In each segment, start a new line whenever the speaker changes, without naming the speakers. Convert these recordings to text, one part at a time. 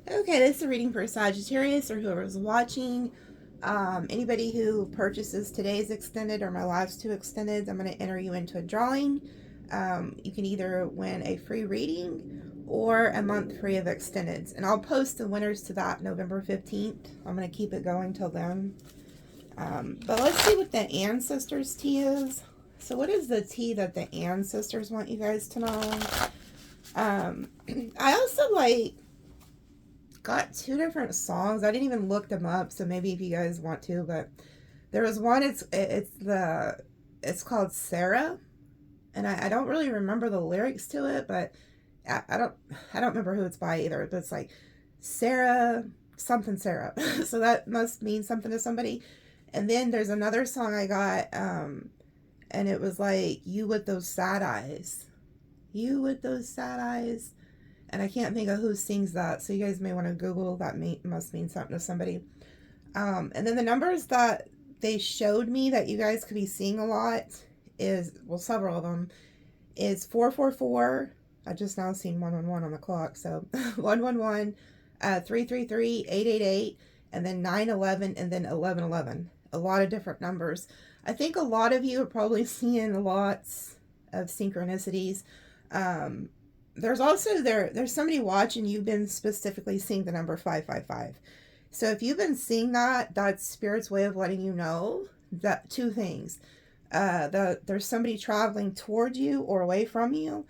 Okay, this is a reading for Sagittarius or whoever's watching. Anybody who purchases today's extended or my last two extendeds, I'm going to enter you into a drawing. You can either win a free reading or a month free of extendeds. And I'll post the winners to that November 15th. I'm going to keep it going till then. But let's see what the ancestors' tea is. So what is the tea that the ancestors want you guys to know? I also got two different songs. I didn't even look them up, so maybe if you guys want to, but there was one. It's called Sarah, and I don't really remember the lyrics to it, but I don't remember who it's by either. But it's like Sarah something Sarah, so that must mean something to somebody. And then there's another song I got, and it was like you with those sad eyes, you with those sad eyes. And I can't think of who sings that, so you guys may want to Google that. Must mean something to somebody. And then the numbers that they showed me that you guys could be seeing a lot is, well, several of them, is 444. I just now seen 111 on the clock, so 111, 333, 888, and then 911, and then 1111. A lot of different numbers. I think a lot of you are probably seeing lots of synchronicities. There's also there's somebody watching. You've been specifically seeing the number 555. So if you've been seeing that, that's Spirit's way of letting you know that two things. There's somebody traveling toward you or away from you,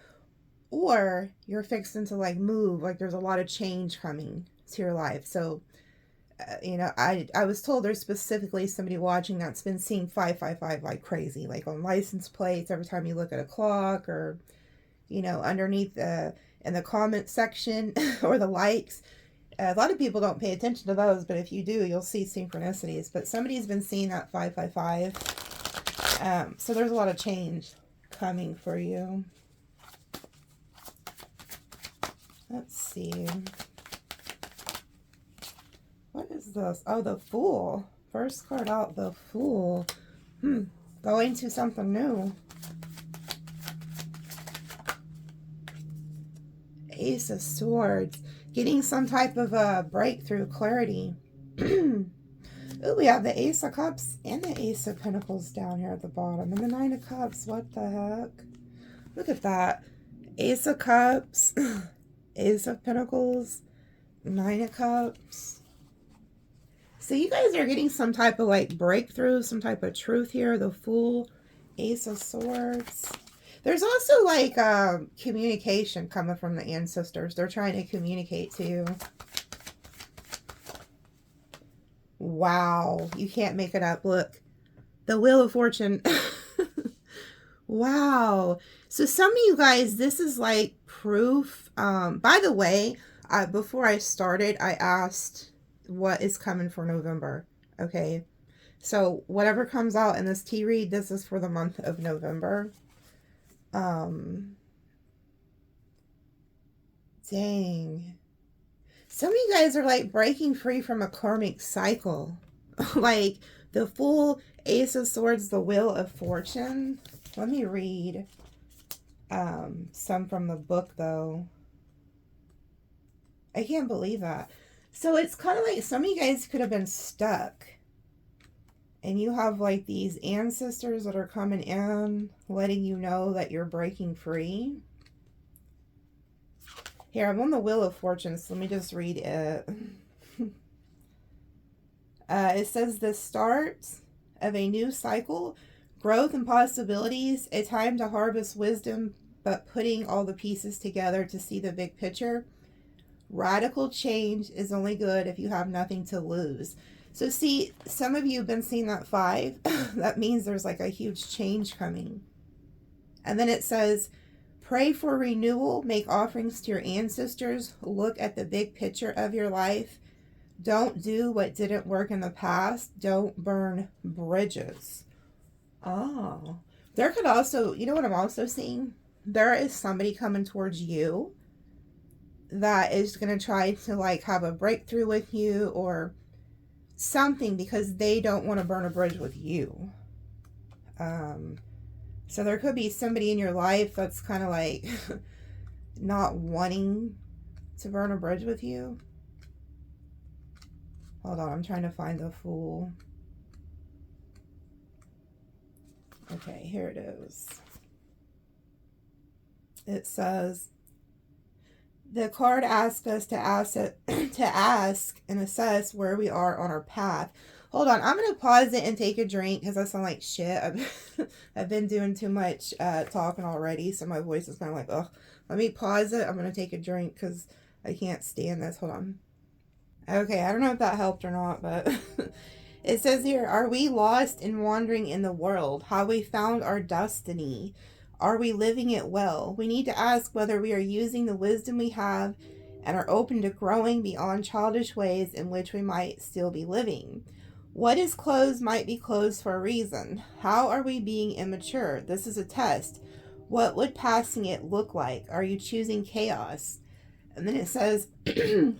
or you're fixing to move. Like there's a lot of change coming to your life. So, I was told there's specifically somebody watching that's been seeing 555 like crazy, like on license plates every time you look at a clock, or underneath in the comment section or the likes. A lot of people don't pay attention to those, but if you do, you'll see synchronicities. But somebody's been seeing that 555. So there's a lot of change coming for you. Let's see. What is this? Oh, the Fool. First card out, the Fool. Going to something new. Ace of Swords. Getting some type of a breakthrough, clarity. Ooh, we have the Ace of Cups and the Ace of Pentacles down here at the bottom. And the Nine of Cups. What the heck? Look at that. Ace of Cups. Ace of Pentacles. Nine of Cups. So you guys are getting some type of breakthrough, some type of truth here. The Fool. Ace of Swords. There's also communication coming from the ancestors. They're trying to communicate to you. Wow. You can't make it up. Look. The Wheel of Fortune. Wow. So some of you guys, this is like proof. By the way, before I started, I asked what is coming for November. Okay. So whatever comes out in this tea read, this is for the month of November. Dang. Some of you guys are breaking free from a karmic cycle. Like the Fool, Ace of Swords, the Wheel of Fortune. Let me read some from the book though. I can't believe that. So it's kind of like some of you guys could have been stuck. And you have these ancestors that are coming in, letting you know that you're breaking free. Here, I'm on the Wheel of Fortune, so let me just read it. It says, the start of a new cycle, growth and possibilities, a time to harvest wisdom, but putting all the pieces together to see the big picture. Radical change is only good if you have nothing to lose. So see, some of you have been seeing that 5. That means there's a huge change coming. And then it says, pray for renewal, make offerings to your ancestors, look at the big picture of your life. Don't do what didn't work in the past. Don't burn bridges. Oh, there could also, you know what I'm also seeing? There is somebody coming towards you that is going to try to have a breakthrough with you or something because they don't want to burn a bridge with you. So there could be somebody in your life that's kind of not wanting to burn a bridge with you. Hold on, I'm trying to find the Fool. Okay, here it is. It says, the card asks us to ask and assess where we are on our path. Hold on, I'm gonna pause it and take a drink because I sound like shit. I've been doing too much talking already, so my voice is kind of like, ugh. Let me pause it. I'm gonna take a drink because I can't stand this. Hold on. Okay, I don't know if that helped or not, but it says here, are we lost and wandering in the world? Have we found our destiny? Are we living it well? We need to ask whether we are using the wisdom we have and are open to growing beyond childish ways in which we might still be living. What is closed might be closed for a reason. How are we being immature? This is a test. What would passing it look like? Are you choosing chaos? And then it says,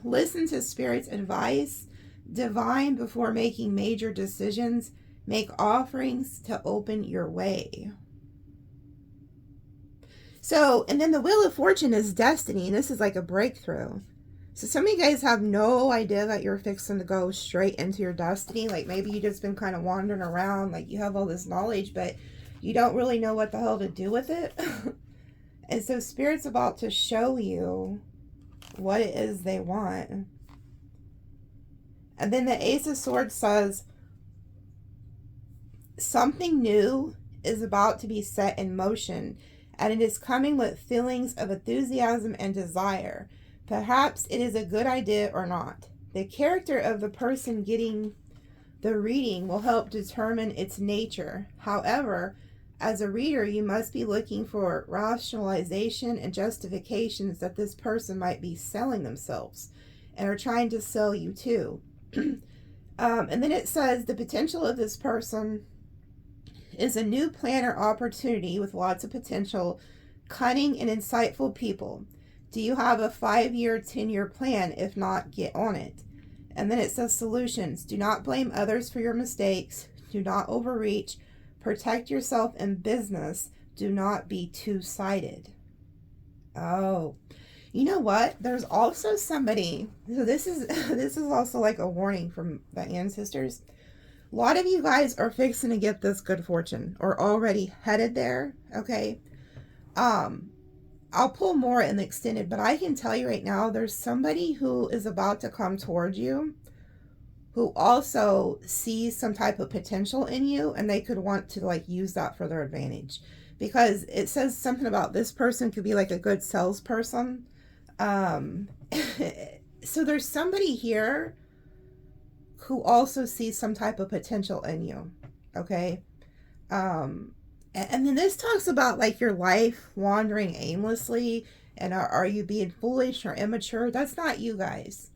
listen to Spirit's advice, divine before making major decisions, make offerings to open your way. So, and then the Wheel of Fortune is destiny, and this is like a breakthrough. So some of you guys have no idea that you're fixing to go straight into your destiny. Like maybe you just been kind of wandering around, like you have all this knowledge, but you don't really know what the hell to do with it. And so Spirit's about to show you what it is they want. And then the Ace of Swords says, something new is about to be set in motion, and it is coming with feelings of enthusiasm and desire. Perhaps it is a good idea or not. The character of the person getting the reading will help determine its nature. However, as a reader, you must be looking for rationalization and justifications that this person might be selling themselves and are trying to sell you too. And then it says the potential of this person is a new plan or opportunity with lots of potential, cunning and insightful people. Do you have a 5-year, 10-year plan? If not, get on it. And then it says solutions. Do not blame others for your mistakes. Do not overreach. Protect yourself in business. Do not be two-sided. Oh, you know what? There's also somebody. So this is also like a warning from the ancestors. A lot of you guys are fixing to get this good fortune or already headed there. Okay. I'll pull more in the extended, but I can tell you right now, there's somebody who is about to come towards you who also sees some type of potential in you, and they could want to like use that for their advantage, because it says something about this person could be like a good salesperson. So there's somebody here who also sees some type of potential in you. Okay. And then this talks about like your life wandering aimlessly, and are you being foolish or immature? That's not you guys.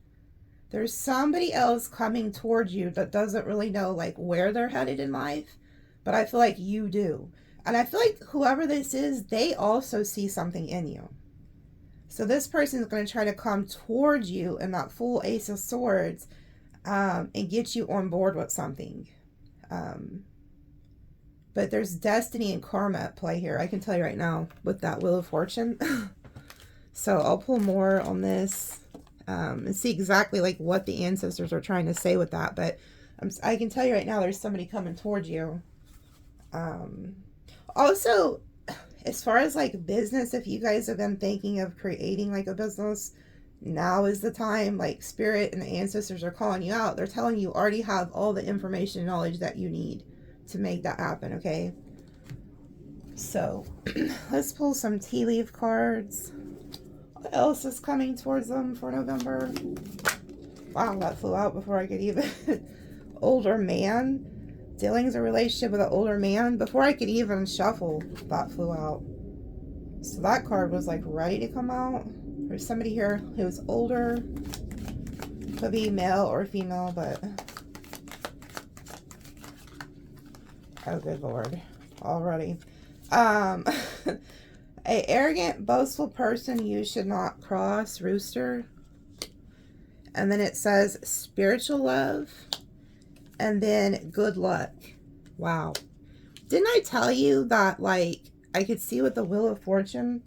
There's somebody else coming towards you that doesn't really know like where they're headed in life, but I feel like you do. And I feel like whoever this is, they also see something in you. So this person is going to try to come towards you in that full Ace of Swords, and get you on board with something. But there's destiny and karma at play here. I can tell you right now with that Wheel of Fortune. So I'll pull more on this and see exactly like what the ancestors are trying to say with that. But I can tell you right now there's somebody coming towards you. Also, as far as like business, if you guys have been thinking of creating like a business, now is the time. Like Spirit and the ancestors are calling you out. They're telling you already have all the information and knowledge that you need to make that happen. Okay, so let's pull some tea leaf cards. What else is coming towards them for November? Wow, that flew out before I could even. Older man. Dealings a relationship with an older man. Before I could even shuffle, that flew out. So that card was like ready to come out. There's somebody here who's older. Could be male or female, but... oh, good Lord. Already. A arrogant, boastful person you should not cross. Rooster. And then it says spiritual love. And then good luck. Wow. Didn't I tell you that, like, I could see with the Wheel of Fortune,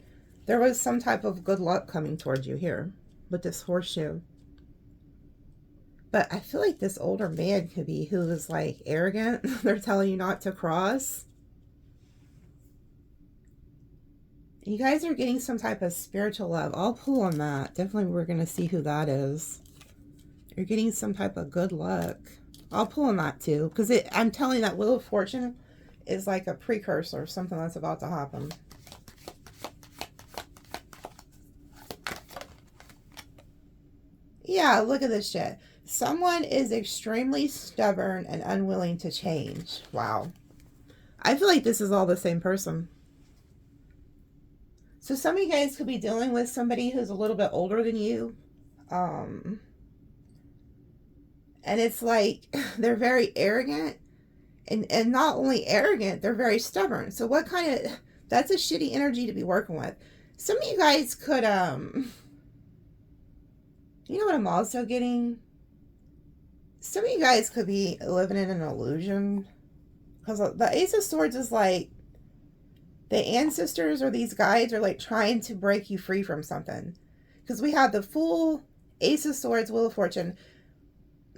there was some type of good luck coming towards you here with this horseshoe. But I feel like this older man could be who is like arrogant. They're telling you not to cross. You guys are getting some type of spiritual love. I'll pull on that. Definitely we're going to see who that is. You're getting some type of good luck. I'll pull on that too. Because I'm telling you that Wheel of Fortune is like a precursor of something that's about to happen. Yeah, look at this shit. Someone is extremely stubborn and unwilling to change. Wow. I feel like this is all the same person. So some of you guys could be dealing with somebody who's a little bit older than you. And it's like they're very arrogant. And not only arrogant, they're very stubborn. So what kind of... That's a shitty energy to be working with. Some of you guys could... You know what I'm also getting? Some of you guys could be living in an illusion. Because the Ace of Swords is like... The ancestors or these guides are like trying to break you free from something. Because we have the full Ace of Swords, Wheel of Fortune.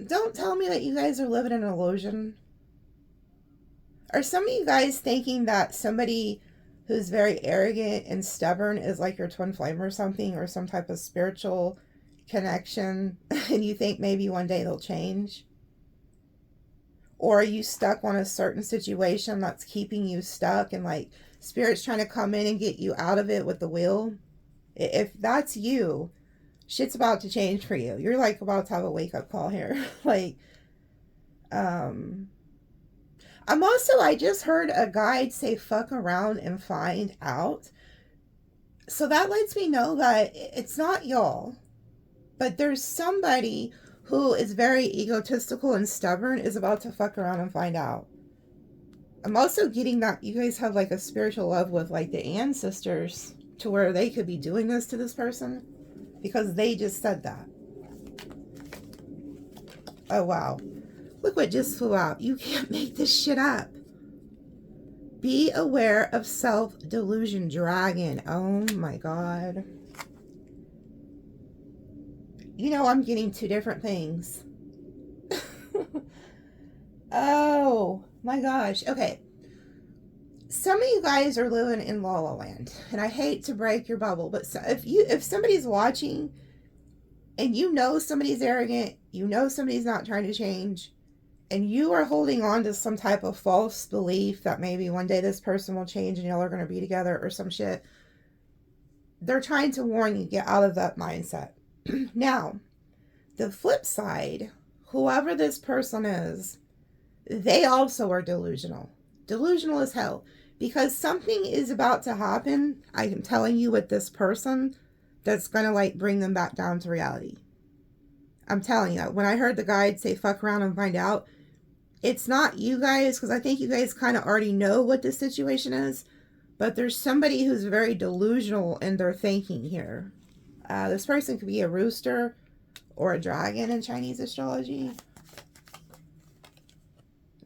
Don't tell me that you guys are living in an illusion. Are some of you guys thinking that somebody who's very arrogant and stubborn is like your twin flame or something, or some type of spiritual connection, and you think maybe one day they'll change? Or are you stuck on a certain situation that's keeping you stuck, and like Spirit's trying to come in and get you out of it with the wheel? If that's you, shit's about to change for you. You're like about to have a wake-up call here. Like, I just heard a guide say fuck around and find out. So that lets me know that it's not y'all. But there's somebody who is very egotistical and stubborn is about to fuck around and find out. I'm also getting that you guys have like a spiritual love with like the ancestors to where they could be doing this to this person because they just said that. Oh, wow. Look what just flew out. You can't make this shit up. Be aware of self-delusion, dragon. Oh my God. You know, I'm getting two different things. Oh my gosh. Okay. Some of you guys are living in La La Land, and I hate to break your bubble, but if somebody's watching and you know somebody's arrogant, you know somebody's not trying to change, and you are holding on to some type of false belief that maybe one day this person will change and y'all are going to be together or some shit, they're trying to warn you, get out of that mindset. Now, the flip side, whoever this person is, they also are delusional. Delusional as hell. Because something is about to happen, I am telling you, with this person, that's going to like bring them back down to reality. I'm telling you, when I heard the guide say fuck around and find out, it's not you guys, because I think you guys kind of already know what this situation is, but there's somebody who's very delusional in their thinking here. This person could be a rooster or a dragon in Chinese astrology.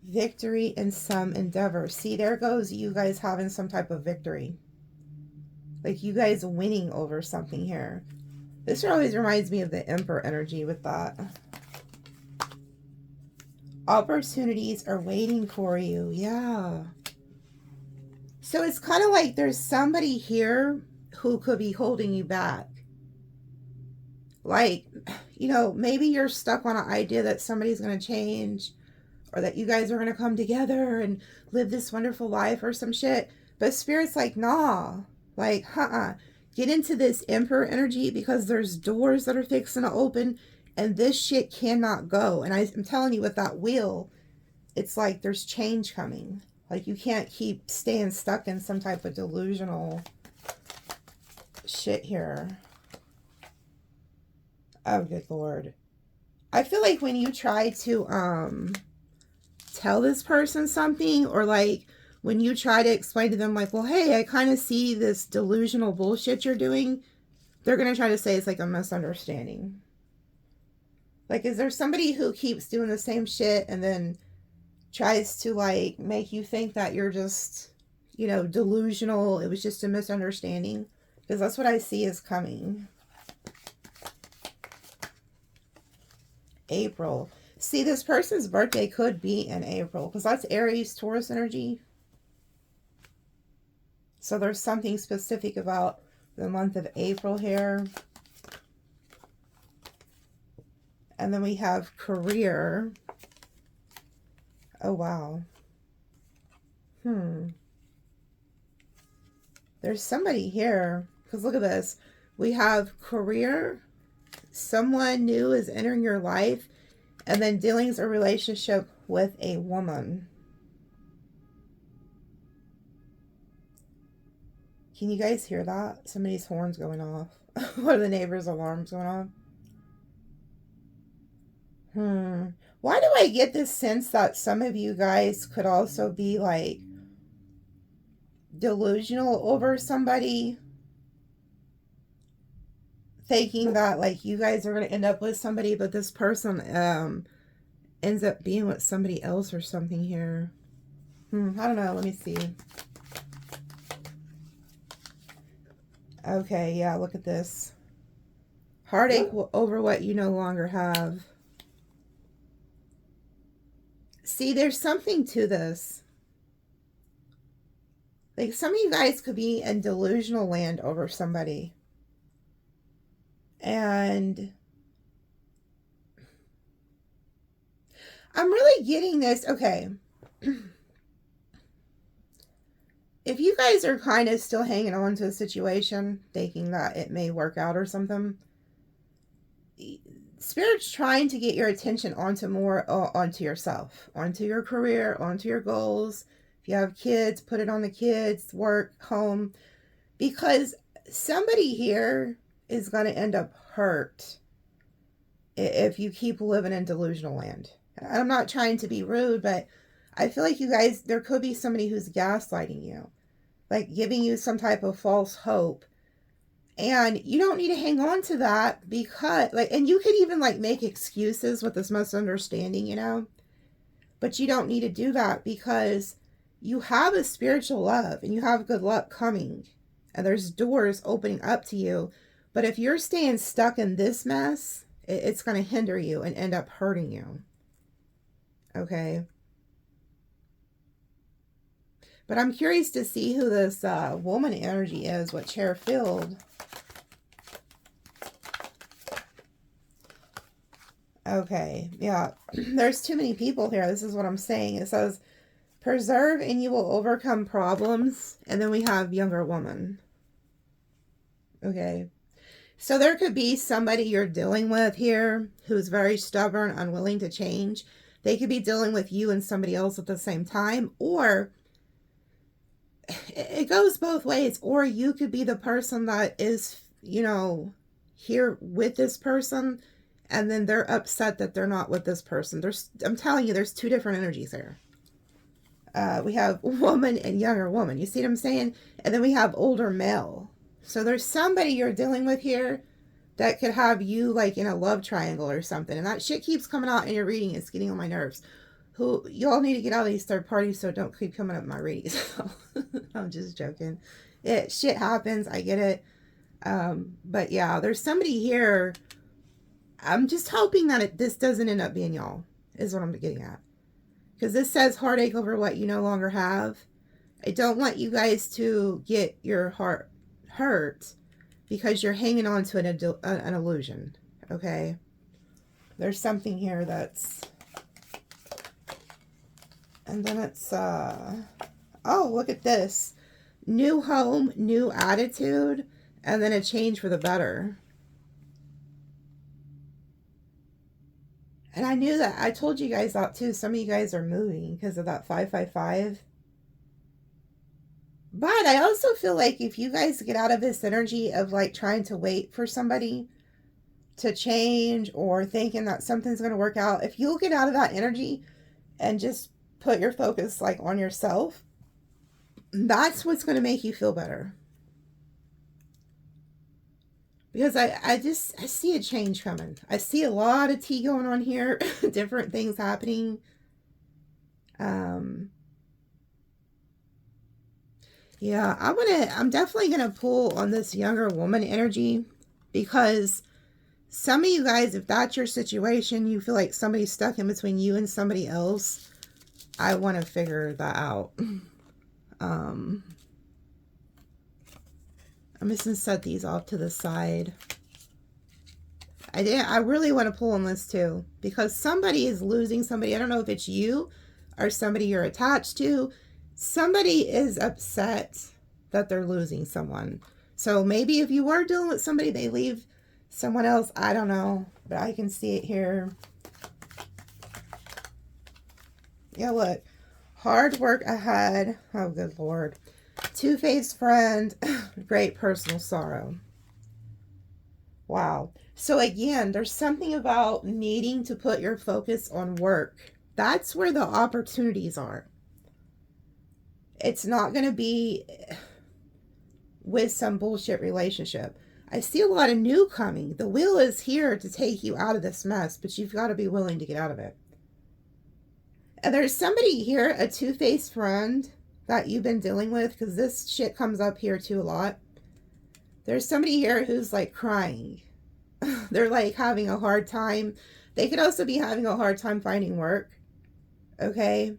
Victory in some endeavor. See, there goes you guys having some type of victory. Like you guys winning over something here. This always reminds me of the Emperor energy with that. Opportunities are waiting for you. Yeah. So it's kind of like there's somebody here who could be holding you back. Like, you know, maybe you're stuck on an idea that somebody's going to change, or that you guys are going to come together and live this wonderful life or some shit. But Spirit's like, nah. Like, get into this Emperor energy, because there's doors that are fixing to open and this shit cannot go. And I'm telling you, with that wheel, it's like there's change coming. Like you can't keep staying stuck in some type of delusional shit here. Oh, good Lord. I feel like when you try to tell this person something, or like when you try to explain to them like, well, hey, I kind of see this delusional bullshit you're doing, they're going to try to say it's like a misunderstanding. Like, is there somebody who keeps doing the same shit and then tries to like make you think that you're just, you know, delusional? It was just a misunderstanding, because that's what I see is coming. April. See, this person's birthday could be in April because that's Aries, Taurus energy. So there's something specific about the month of April here. And then we have career. Oh, wow. There's somebody here. Because look at this. We have career. Someone new is entering your life. And then dealings or relationship with a woman. Can you guys hear that? Somebody's horns going off. What are the neighbors' alarms going on? Why do I get this sense that some of you guys could also be like delusional over somebody? Thinking that like you guys are going to end up with somebody, but this person ends up being with somebody else or something here. I don't know. Let me see. Okay, yeah, look at this. Heartache over what you no longer have. See, there's something to this. Like, some of you guys could be in delusional land over somebody. And I'm really getting this. Okay. If you guys are kind of still hanging on to a situation, thinking that it may work out or something, Spirit's trying to get your attention onto more, onto yourself, onto your career, onto your goals. If you have kids, put it on the kids, work, home. Because somebody here is going to end up hurt if you keep living in delusional land. I'm not trying to be rude, but I feel like you guys, there could be somebody who's gaslighting you. Like giving you some type of false hope. And you don't need to hang on to that because, like, and you could even, like, make excuses with this misunderstanding, you know? But you don't need to do that because you have a spiritual love and you have good luck coming. And there's doors opening up to you. But if you're staying stuck in this mess, it's going to hinder you and end up hurting you. Okay? But I'm curious to see who this woman energy is, what chair filled. Okay, yeah. There's too many people here. This is what I'm saying. It says, preserve and you will overcome problems. And then we have younger woman. Okay. So there could be somebody you're dealing with here who's very stubborn, unwilling to change. They could be dealing with you and somebody else at the same time. Or it goes both ways. Or you could be the person that is, you know, here with this person. And then they're upset that they're not with this person. I'm telling you, there's two different energies here. We have woman and younger woman. You see what I'm saying? And then we have older male. So there's somebody you're dealing with here that could have you like in a love triangle or something. And that shit keeps coming out in your reading. It's getting on my nerves. Y'all need to get out of these third parties so don't keep coming up in my readings. I'm just joking. Shit happens. I get it. But yeah, there's somebody here. I'm just hoping that this doesn't end up being y'all, is what I'm getting at. Because this says heartache over what you no longer have. I don't want you guys to get your heart hurt because you're hanging on to an illusion, okay? There's something here that's... And then it's, oh, look at this. New home, new attitude, and then a change for the better. And I knew that. I told you guys that too. Some of you guys are moving because of that 555. But I also feel like if you guys get out of this energy of like trying to wait for somebody to change or thinking that something's going to work out, if you'll get out of that energy and just put your focus like on yourself, that's what's going to make you feel better. Because I see a change coming. I see a lot of tea going on here. Different things happening. Yeah, I'm definitely going to pull on this younger woman energy. Because Some of you guys, if that's your situation, you feel like somebody's stuck in between you and somebody else, I want to figure that out. I'm just going to set these off to the side. I really want to pull on this too, because somebody is losing somebody. I don't know if it's you or somebody you're attached to. Somebody is upset that they're losing someone. So maybe if you were dealing with somebody, they leave someone else. I don't know, but I can see it here. Yeah, look. Hard work ahead. Oh, good Lord. Two-faced friend. Great personal sorrow. Wow. So again, there's something about needing to put your focus on work. That's where the opportunities are. It's not going to be with some bullshit relationship. I see a lot of new coming. The wheel is here to take you out of this mess, but you've got to be willing to get out of it. And there's somebody here, a two-faced friend that you've been dealing with, because this shit comes up here too a lot. There's somebody here who's like crying. They're like having a hard time. They could also be having a hard time finding work. Okay.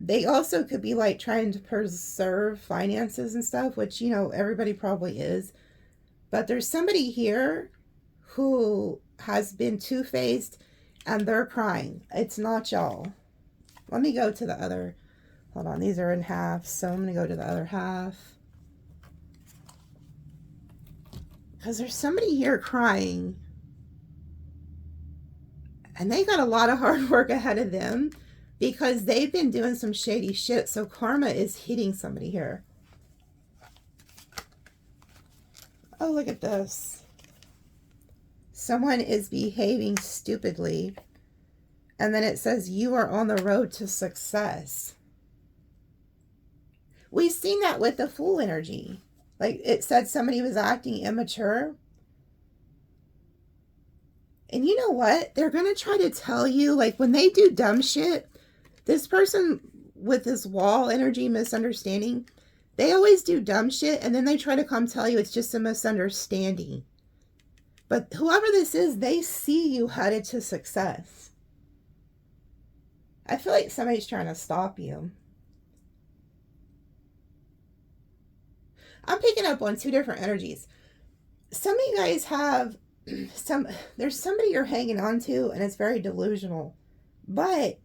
They also could be like trying to preserve finances and stuff, which, you know, everybody probably is. But there's somebody here who has been two-faced and they're crying. It's not y'all. Let me go to the other. Hold on. These are in half. So I'm going to go to the other half. Because there's somebody here crying. And they got a lot of hard work ahead of them because they've been doing some shady shit. So karma is hitting somebody here. Oh, look at this. Someone is behaving stupidly. And then it says, you are on the road to success. We've seen that with the Fool energy. Like it said somebody was acting immature. And you know what? They're going to try to tell you, like when they do dumb shit, this person with this wall energy misunderstanding, they always do dumb shit and then they try to come tell you it's just a misunderstanding. But whoever this is, they see you headed to success. I feel like somebody's trying to stop you. I'm picking up on two different energies. Some of you guys have there's somebody you're hanging on to and it's very delusional. But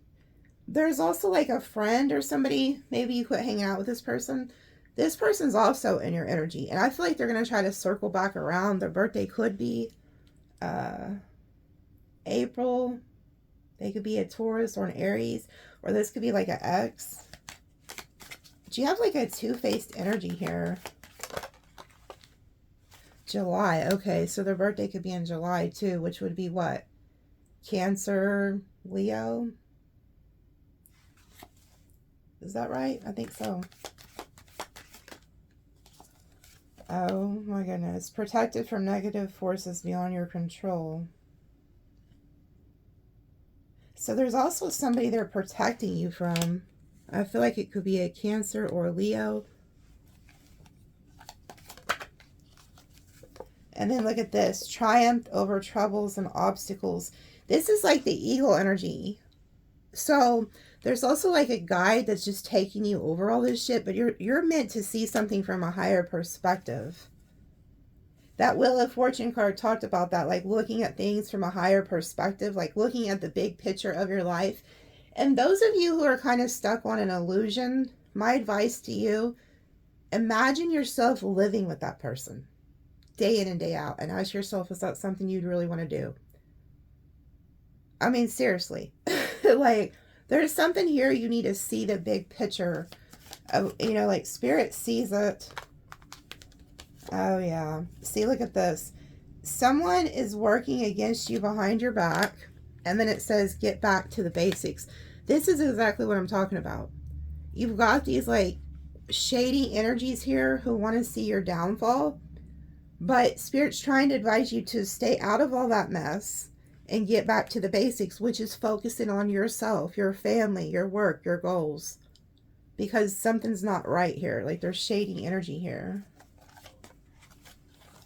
there's also like a friend or somebody, maybe you quit hanging out with this person. This person's also in your energy. And I feel like they're going to try to circle back around. Their birthday could be April. They could be a Taurus or an Aries. Or this could be like an X. Do you have like a two-faced energy here? July. Okay, so their birthday could be in July too, which would be what? Cancer, Leo? Is that right? I think so. Oh my goodness. Protected from negative forces beyond your control. So there's also somebody they're protecting you from. I feel like it could be a Cancer or a Leo. And then look at this. Triumphed over troubles and obstacles. This is like the eagle energy. So there's also like a guide that's just taking you over all this shit. But you're meant to see something from a higher perspective. That Wheel of Fortune card talked about that. Like looking at things from a higher perspective. Like looking at the big picture of your life. And those of you who are kind of stuck on an illusion, my advice to you, imagine yourself living with that person. Day in and day out. And ask yourself, is that something you'd really want to do? I mean, seriously. Like, there's something here you need to see the big picture of, you know, like Spirit sees it. Oh, yeah. See, look at this. Someone is working against you behind your back. And then it says, get back to the basics. This is exactly what I'm talking about. You've got these, like, shady energies here who want to see your downfall. But Spirit's trying to advise you to stay out of all that mess and get back to the basics, which is focusing on yourself, your family, your work, your goals. Because something's not right here. Like there's shady energy here.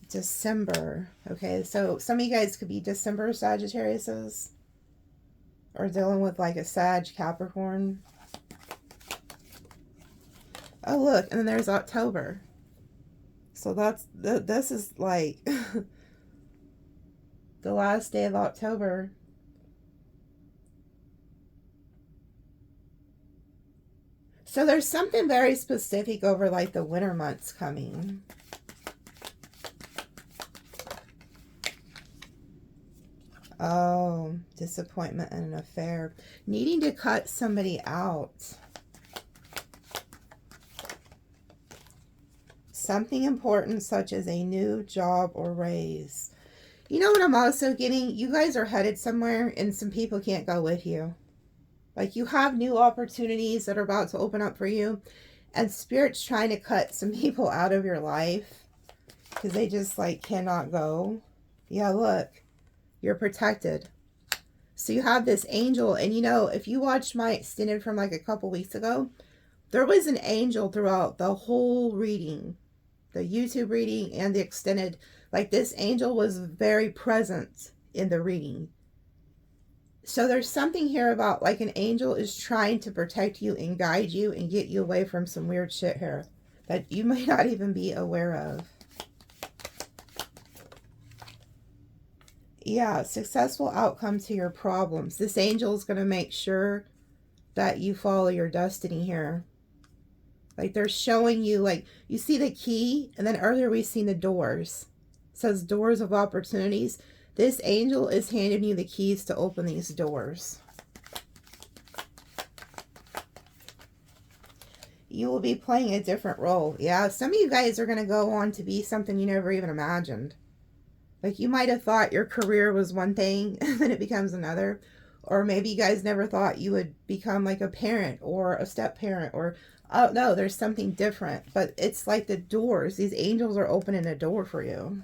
December. Okay, so some of you guys could be December Sagittariuses, or dealing with like a Sag Capricorn. Oh, look, and then there's October. So this is like the last day of October. So there's something very specific over like the winter months coming. Oh, disappointment in an affair. Needing to cut somebody out. Something important such as a new job or raise. You know what I'm also getting? You guys are headed somewhere and some people can't go with you. Like you have new opportunities that are about to open up for you. And Spirit's trying to cut some people out of your life. Because they just like cannot go. Yeah, look. You're protected. So you have this angel. And you know, if you watched my extended from like a couple weeks ago, there was an angel throughout the whole reading. The YouTube reading and the extended. Like this angel was very present in the reading. So there's something here about like an angel is trying to protect you and guide you and get you away from some weird shit here that you may not even be aware of. Yeah, successful outcome to your problems. This angel is going to make sure that you follow your destiny here. Like they're showing you, like, you see the key, and then earlier we've seen the doors. It says doors of opportunities. This angel is handing you the keys to open these doors. You will be playing a different role. Yeah, some of you guys are going to go on to be something you never even imagined. Like you might have thought your career was one thing, and then it becomes another. Or maybe you guys never thought you would become like a parent or a step parent, or oh no, there's something different. But it's like the doors. These angels are opening a door for you.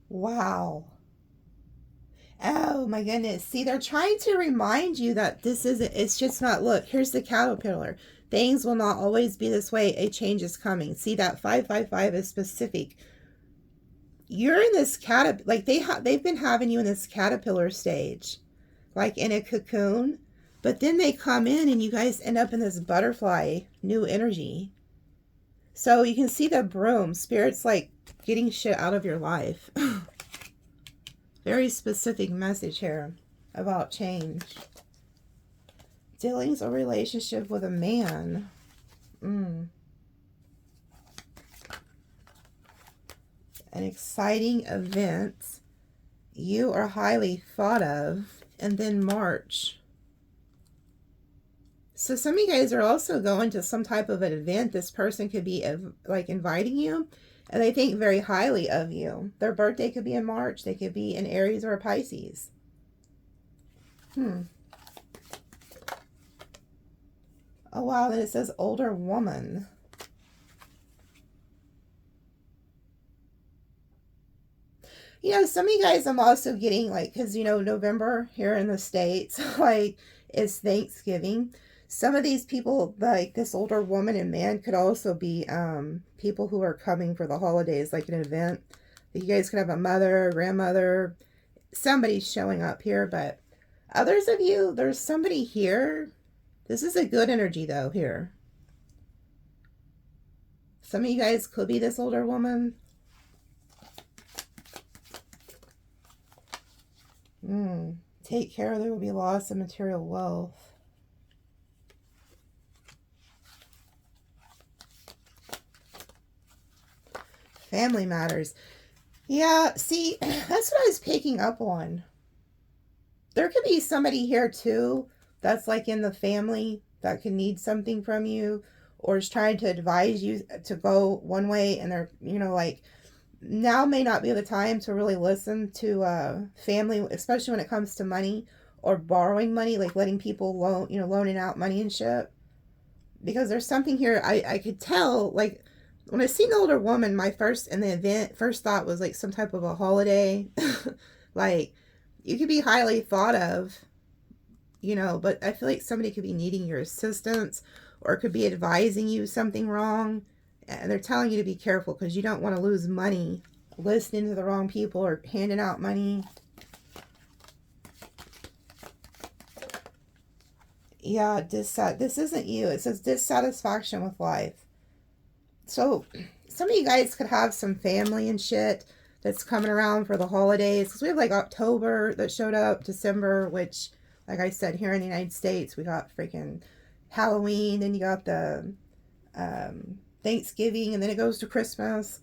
Wow. Oh my goodness. See, they're trying to remind you that this isn't, it's just not, look, here's the caterpillar. Things will not always be this way. A change is coming. See, that 555 is specific. You're in this like they've been having you in this caterpillar stage, like in a cocoon, but then they come in and you guys end up in this butterfly, new energy. So you can see the broom. Spirit's like getting shit out of your life. Very specific message here about change. Dealings or relationship with a man. An exciting event. You are highly thought of. And then March. So some of you guys are also going to some type of an event. This person could be like inviting you. And they think very highly of you. Their birthday could be in March. They could be in Aries or a Pisces. Oh, wow. Then it says older woman. You know, some of you guys I'm also getting like, because, you know, November here in the States, like, is Thanksgiving. Some of these people, like this older woman and man, could also be people who are coming for the holidays, like an event. You guys could have a mother, a grandmother, somebody's showing up here. But others of you, there's somebody here. This is a good energy, though, here. Some of you guys could be this older woman. Take care, there will be loss of material wealth. Family matters. Yeah, see, that's what I was picking up on. There could be somebody here too that's like in the family that could need something from you, or is trying to advise you to go one way, and they're, you know, like, now may not be the time to really listen to family, especially when it comes to money or borrowing money, like letting people loaning out money and shit. Because there's something here I could tell, like, when I see an older woman, my first thought was like some type of a holiday. Like, you could be highly thought of, you know, but I feel like somebody could be needing your assistance, or could be advising you something wrong. And they're telling you to be careful because you don't want to lose money listening to the wrong people or handing out money. Yeah, this isn't you. It says dissatisfaction with life. So some of you guys could have some family and shit that's coming around for the holidays. Because we have like October that showed up, December, which, like I said, here in the United States, we got freaking Halloween. Then you got the Thanksgiving, and then it goes to Christmas.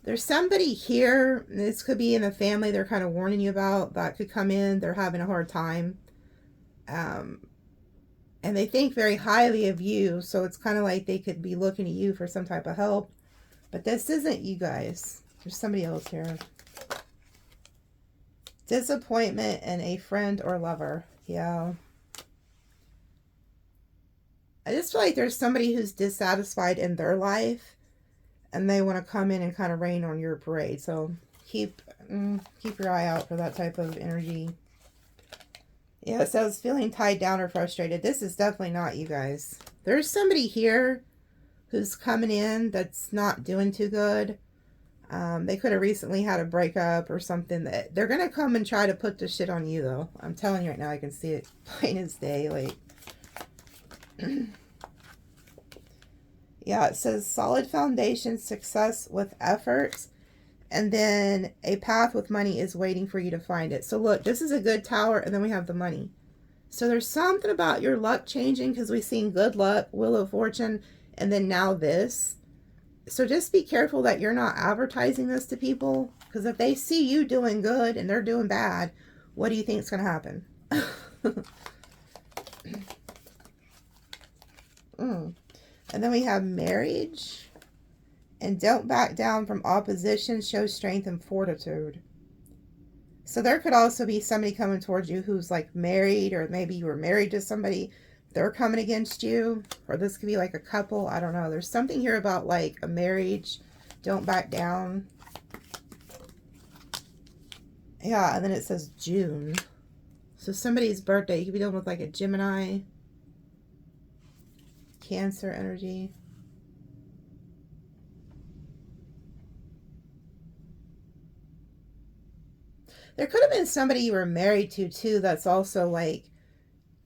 There's somebody here, this could be in the family they're kind of warning you about, that could come in, they're having a hard time. And they think very highly of you, so it's kind of like they could be looking to you for some type of help. But this isn't you guys. There's somebody else here. Disappointment in a friend or lover. Yeah. I just feel like there's somebody who's dissatisfied in their life, and they want to come in and kind of rain on your parade. So keep your eye out for that type of energy. Yeah, it says feeling tied down or frustrated. This is definitely not you guys. There's somebody here who's coming in that's not doing too good. They could have recently had a breakup or something. That they're going to come and try to put this shit on you, though. I'm telling you right now, I can see it plain as day. Like, yeah, it says solid foundation, success with effort, and then a path with money is waiting for you to find it. So look, this is a good tower, and then we have the money. So there's something about your luck changing, because we've seen good luck, wheel of fortune, and then now this. So just be careful that you're not advertising this to people, because if they see you doing good and they're doing bad, what do you think is going to happen? And then we have marriage. And don't back down from opposition. Show strength and fortitude. So there could also be somebody coming towards you who's like married, or maybe you were married to somebody. They're coming against you. Or this could be like a couple. I don't know. There's something here about like a marriage. Don't back down. Yeah, and then it says June. So somebody's birthday. You could be dealing with like a Gemini. Cancer energy. There could have been somebody you were married to too that's also like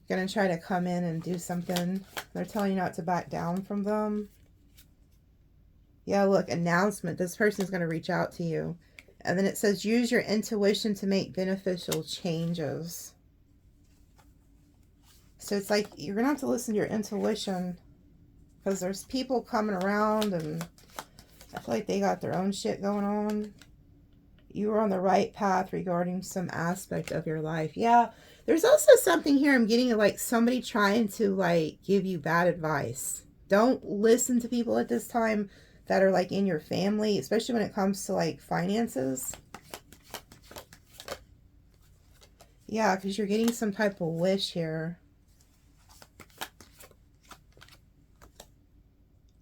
going to try to come in and do something. They're telling you not to back down from them. Yeah, look, announcement. This person's going to reach out to you. And then it says use your intuition to make beneficial changes. So it's like you're going to have to listen to your intuition, because there's people coming around and I feel like they got their own shit going on. You were on the right path regarding some aspect of your life. Yeah, there's also something here I'm getting, like somebody trying to like give you bad advice. Don't listen to people at this time that are like in your family, especially when it comes to like finances. Yeah, because you're getting some type of wish here.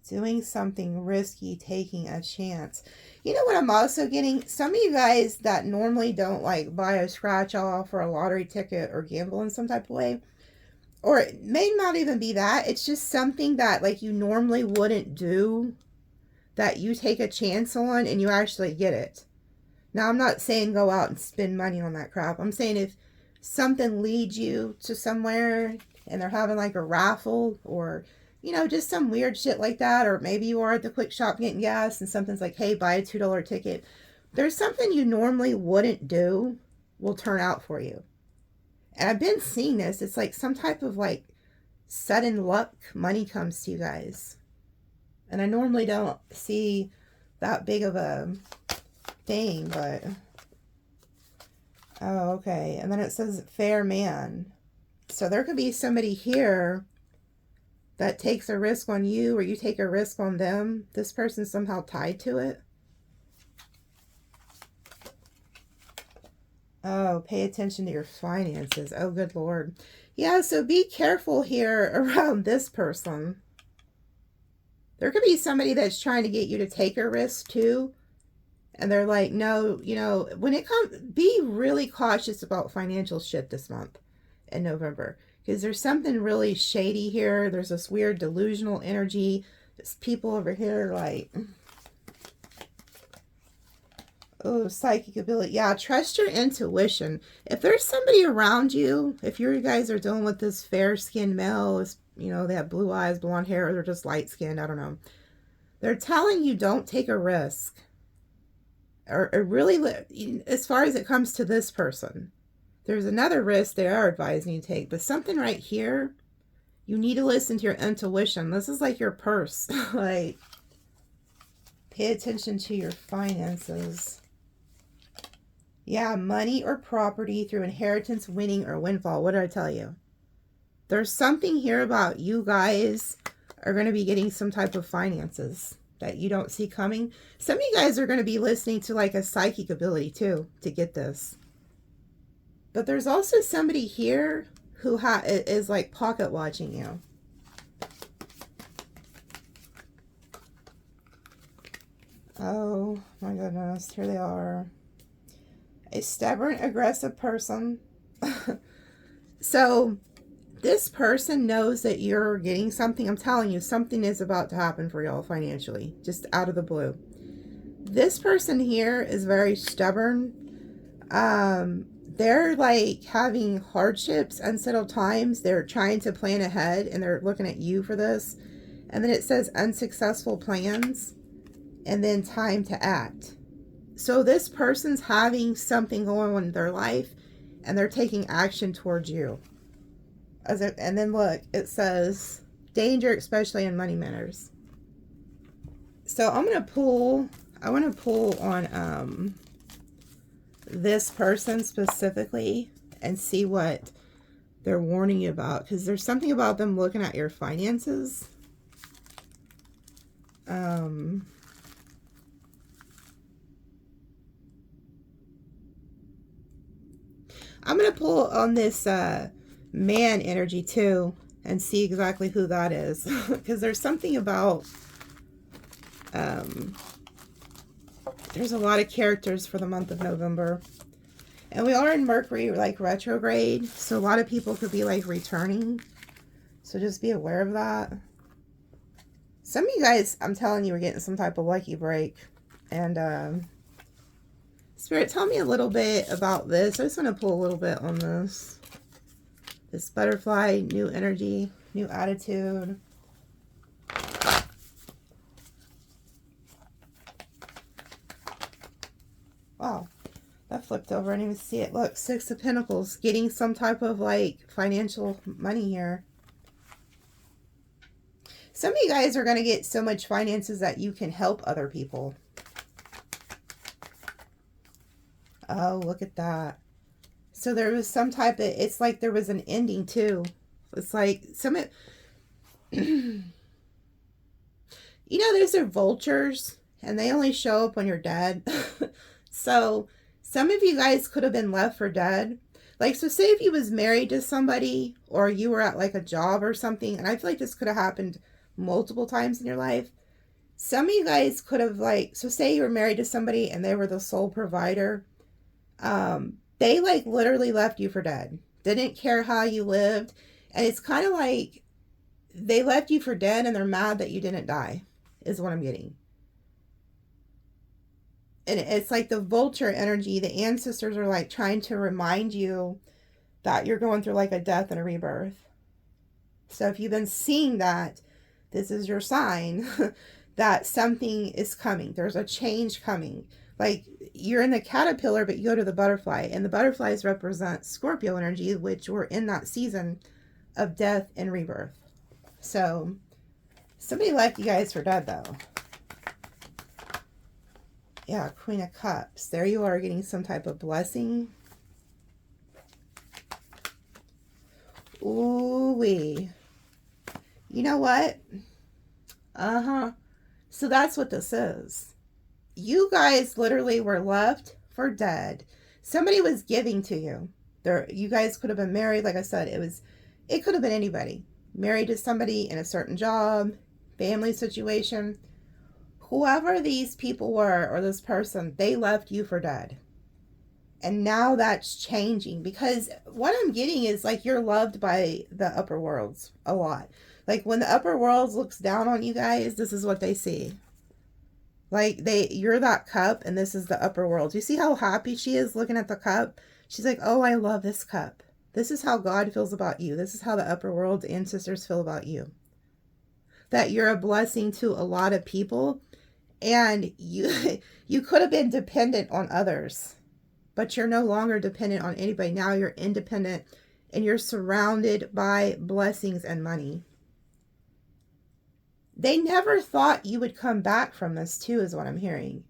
Doing something risky, taking a chance. You know what I'm also getting? Some of you guys that normally don't like buy a scratch off or a lottery ticket or gamble in some type of way, or it may not even be that. It's just something that like you normally wouldn't do, that you take a chance on and you actually get it. Now, I'm not saying go out and spend money on that crap. I'm saying if something leads you to somewhere and they're having like a raffle, or you know, just some weird shit like that. Or maybe you are at the quick shop getting gas and something's like, hey, buy a $2 ticket. There's something you normally wouldn't do will turn out for you. And I've been seeing this. It's like some type of like sudden luck money comes to you guys. And I normally don't see that big of a thing, but... Oh, okay. And then it says fair man. So there could be somebody here that takes a risk on you, or you take a risk on them. This person's somehow tied to it. Oh, pay attention to your finances. Oh, good Lord. Yeah, so be careful here around this person. There could be somebody that's trying to get you to take a risk too. And they're like, no, you know, when it comes, be really cautious about financial shit this month in November. Because there's something really shady here. There's this weird delusional energy. There's people over here like, oh, psychic ability. Yeah, trust your intuition. If there's somebody around you, if you guys are dealing with this fair-skinned male, you know, they have blue eyes, blonde hair, or they're just light-skinned, I don't know. They're telling you don't take a risk. Or really, as far as it comes to this person. There's another risk they are advising you to take. But something right here, you need to listen to your intuition. This is like your purse. Like, pay attention to your finances. Yeah, money or property through inheritance, winning, or windfall. What did I tell you? There's something here about you guys are going to be getting some type of finances that you don't see coming. Some of you guys are going to be listening to like a psychic ability too to get this. But there's also somebody here who is like pocket watching you. Oh my goodness, here they are. A stubborn, aggressive person. So this person knows that you're getting something. I'm telling you, something is about to happen for y'all financially, just out of the blue. This person here is very stubborn. They're like having hardships, unsettled times. They're trying to plan ahead and they're looking at you for this. And then it says unsuccessful plans and then time to act. So this person's having something going on in their life and they're taking action towards you. And then look, it says danger, especially in money matters. So I want to pull on this person specifically and see what they're warning you about, because there's something about them looking at your finances. I'm going to pull on this man energy too and see exactly who that is, because there's something about there's a lot of characters for the month of November, and we are in Mercury like retrograde, so a lot of people could be like returning, so just be aware of that. Some of you guys, I'm telling you, are getting some type of lucky break. And Spirit, tell me a little bit about this. I just want to pull a little bit on this. This butterfly, new energy, new attitude. Wow, that flipped over. I didn't even see it. Look, Six of Pentacles, getting some type of like financial money here. Some of you guys are going to get so much finances that you can help other people. Oh, look at that. So there was some type of, it's like there was an ending too. It's like some, you know, those are vultures and they only show up when you're dead. So some of you guys could have been left for dead. Like, so say if you was married to somebody or you were at like a job or something, and I feel like this could have happened multiple times in your life. Some of you guys could have like, so say you were married to somebody and they were the sole provider. They like literally left you for dead. Didn't care how you lived. And it's kind of like they left you for dead and they're mad that you didn't die, is what I'm getting. And it's like the vulture energy. The ancestors are like trying to remind you that you're going through like a death and a rebirth. So if you've been seeing that, this is your sign that something is coming. There's a change coming. Like you're in the caterpillar, but you go to the butterfly, and the butterflies represent Scorpio energy, which we're in that season of death and rebirth. So somebody left you guys for dead though. Yeah, Queen of Cups. There you are getting some type of blessing. Ooh-wee. You know what? So that's what this is. You guys literally were left for dead. Somebody was giving to you. You guys could have been married. Like I said, it could have been anybody. Married to somebody in a certain job, family situation. Whoever these people were, or this person, they left you for dead. And now that's changing, because what I'm getting is like you're loved by the upper worlds a lot. Like when the upper world looks down on you guys, this is what they see. Like you're that cup, and this is the upper world. You see how happy she is looking at the cup? She's like, oh, I love this cup. This is how God feels about you. This is how the upper world's ancestors feel about you. That you're a blessing to a lot of people, and you could have been dependent on others, but you're no longer dependent on anybody. Now you're independent, and you're surrounded by blessings and money. They never thought you would come back from this too, is what I'm hearing.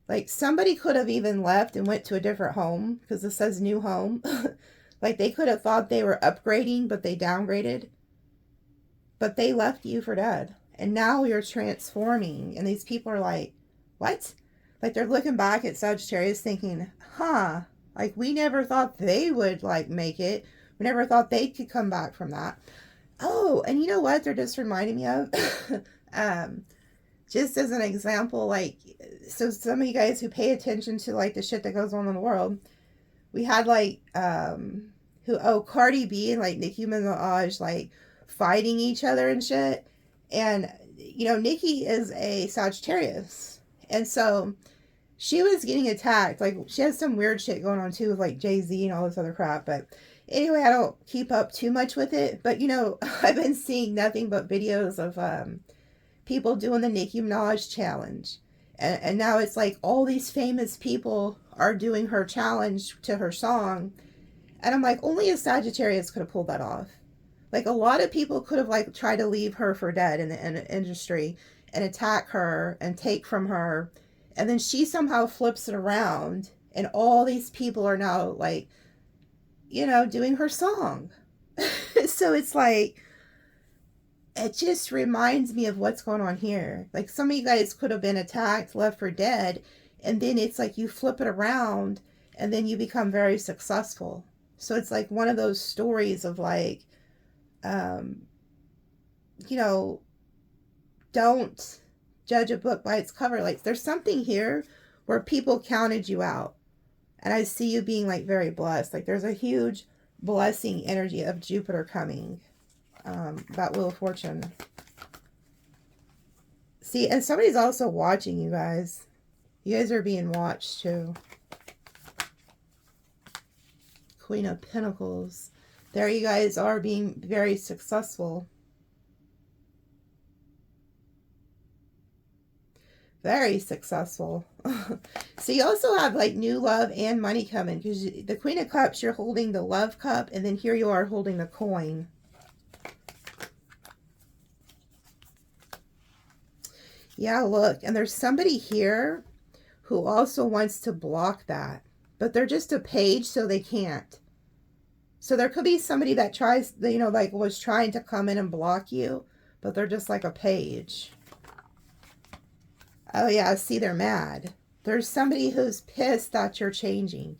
Like somebody could have even left and went to a different home, because this says new home. Like they could have thought they were upgrading, but they downgraded. But they left you for dead. And now you're transforming. And these people are like, what? Like they're looking back at Sagittarius thinking, huh, like we never thought they would like make it. We never thought they could come back from that. Oh, and you know what they're just reminding me of? Just as an example, like, so some of you guys who pay attention to like the shit that goes on in the world, we had like, Cardi B and like Nicki Minaj, like fighting each other and shit. And, you know, Nicki is a Sagittarius. And so she was getting attacked. Like she has some weird shit going on too with like Jay-Z and all this other crap. But anyway, I don't keep up too much with it. But, you know, I've been seeing nothing but videos of people doing the Nicki Minaj challenge. And now it's like all these famous people are doing her challenge to her song. And I'm like, only a Sagittarius could have pulled that off. Like a lot of people could have like tried to leave her for dead in the industry and attack her and take from her. And then she somehow flips it around. And all these people are now like, you know, doing her song. So it's like, it just reminds me of what's going on here. Like some of you guys could have been attacked, left for dead, and then it's like you flip it around and then you become very successful. So it's like one of those stories of like, you know, don't judge a book by its cover. Like there's something here where people counted you out. And I see you being like very blessed. Like there's a huge blessing energy of Jupiter coming. That Wheel of Fortune. See, and somebody's also watching you guys. You guys are being watched too. Queen of Pentacles. There you guys are being very successful. Very successful. So you also have like new love and money coming, because the Queen of Cups, you're holding the love cup, and then here you are holding the coin. Yeah, look, and there's somebody here who also wants to block that, but they're just a page, so they can't. So there could be somebody that tries, you know, like was trying to come in and block you, but they're just like a page. Oh yeah, see, they're mad. There's somebody who's pissed that you're changing.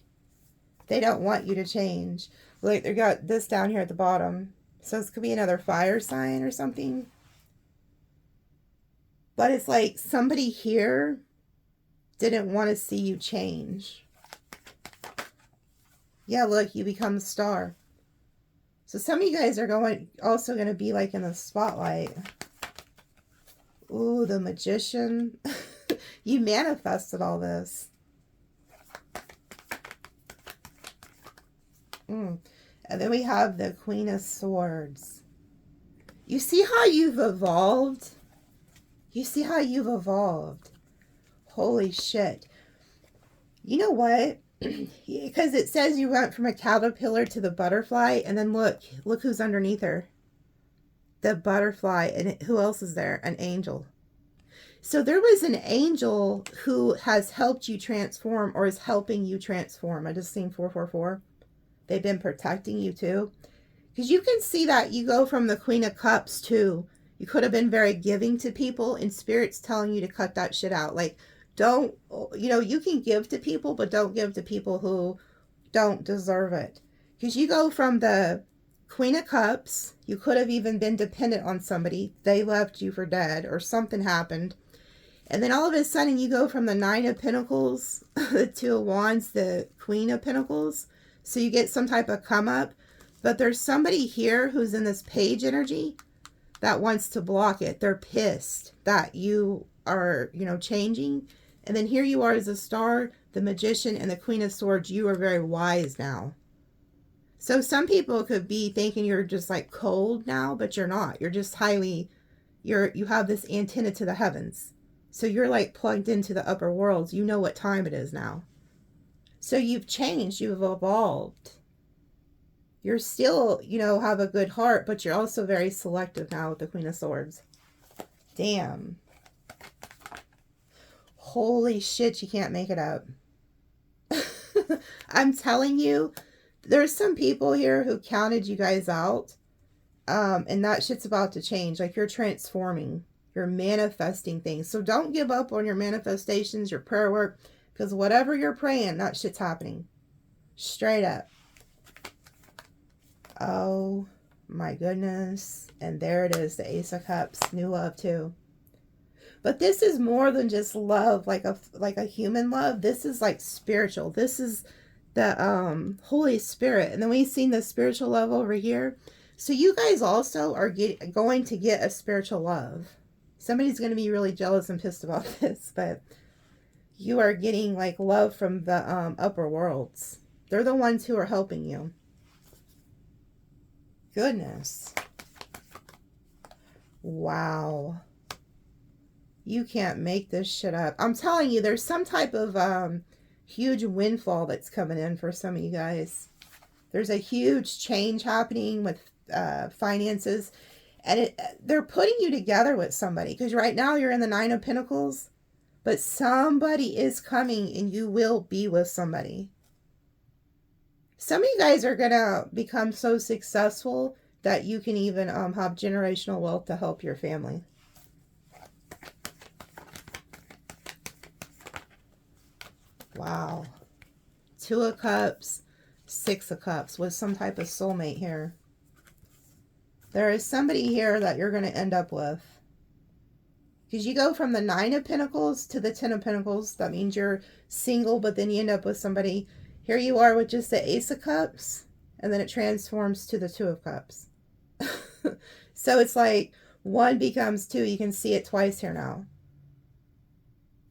They don't want you to change. Like they got this down here at the bottom. So this could be another fire sign or something. But it's like somebody here didn't want to see you change. Yeah, look, you become the star. So some of you guys are also going to be like in the spotlight. Ooh, the Magician. You manifested all this. And then we have the Queen of Swords. You see how you've evolved? You see how you've evolved? Holy shit. You know what? Because it says you went from a caterpillar to the butterfly, and then look who's underneath her. The butterfly, and who else is there? An angel. So there was an angel who has helped you transform, or is helping you transform. I just seen 444. They've been protecting you too. Because you can see that you go from the Queen of Cups to, you could have been very giving to people, and Spirit's telling you to cut that shit out. Like, don't, you know, you can give to people, but don't give to people who don't deserve it. Because you go from the Queen of Cups, you could have even been dependent on somebody. They left you for dead, or something happened. And then all of a sudden you go from the Nine of Pentacles, the Two of Wands, the Queen of Pentacles. So you get some type of come up. But there's somebody here who's in this page energy. that wants to block it. They're pissed that you are, you know, changing. And then here you are as a star, the Magician and the Queen of Swords. You are very wise now. So some people could be thinking you're just like cold now, but you're not. You're just highly, you have this antenna to the heavens. So you're like plugged into the upper worlds. You know what time it is now. So you've changed, you've evolved. You're still, you know, have a good heart, but you're also very selective now with the Queen of Swords. Damn. Holy shit, you can't make it up. I'm telling you, there's some people here who counted you guys out. And that shit's about to change. Like, you're transforming. You're manifesting things. So don't give up on your manifestations, your prayer work. Because whatever you're praying, that shit's happening. Straight up. Oh my goodness. And there it is, the Ace of Cups. New love too. But this is more than just love, like a human love. This is like spiritual. This is the Holy Spirit. And then we've seen the spiritual love over here. So you guys also are going to get a spiritual love. Somebody's going to be really jealous and pissed about this, but you are getting like love from the upper worlds. They're the ones who are helping you. Goodness. Wow. You can't make this shit up. I'm telling you, there's some type of huge windfall that's coming in for some of you guys. There's a huge change happening with finances. And they're putting you together with somebody. Because right now you're in the Nine of Pentacles. But somebody is coming and you will be with somebody. Some of you guys are going to become so successful that you can even have generational wealth to help your family. Wow. Two of Cups, Six of Cups with some type of soulmate here. There is somebody here that you're going to end up with. Because you go from the Nine of Pentacles to the Ten of Pentacles. That means you're single, but then you end up with somebody. Here you are with just the Ace of Cups. And then it transforms to the Two of Cups. So it's like one becomes two. You can see it twice here now.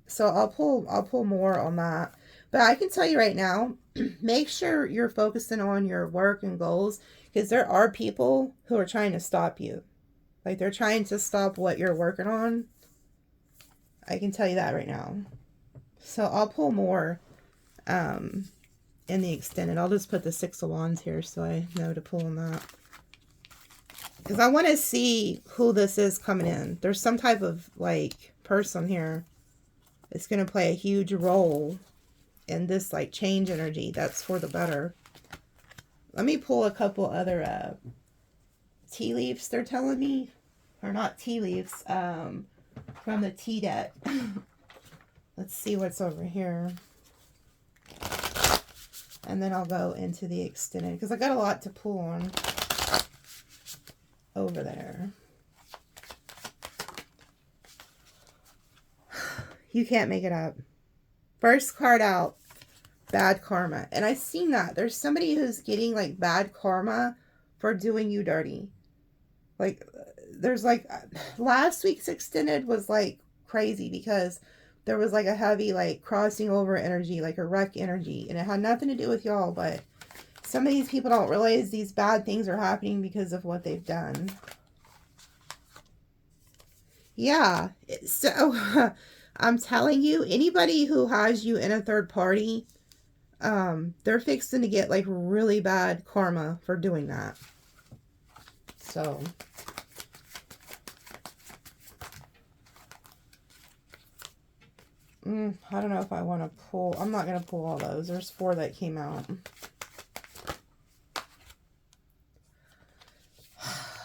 So I'll pull more on that. But I can tell you right now, make sure you're focusing on your work and goals. Because there are people who are trying to stop you. Like they're trying to stop what you're working on. I can tell you that right now. So I'll pull more in the extended. I'll just put the Six of Wands here so I know to pull on that. Because I want to see who this is coming in. There's some type of like person here. It's going to play a huge role in this like change energy. That's for the better. Let me pull a couple other tea leaves they're telling me. Or not tea leaves. From the tea deck. Let's see what's over here. And then I'll go into the extended. Because I got a lot to pull on. Over there. You can't make it up. First card out. Bad karma. And I've seen that. There's somebody who's getting like bad karma for doing you dirty. Like, there's like, last week's extended was like crazy because there was like a heavy like crossing over energy, like a wreck energy. And it had nothing to do with y'all, but some of these people don't realize these bad things are happening because of what they've done. Yeah. So, I'm telling you, anybody who has you in a third party, they're fixing to get like really bad karma for doing that. So, I don't know if I want to pull. I'm not going to pull all those. There's 4 that came out.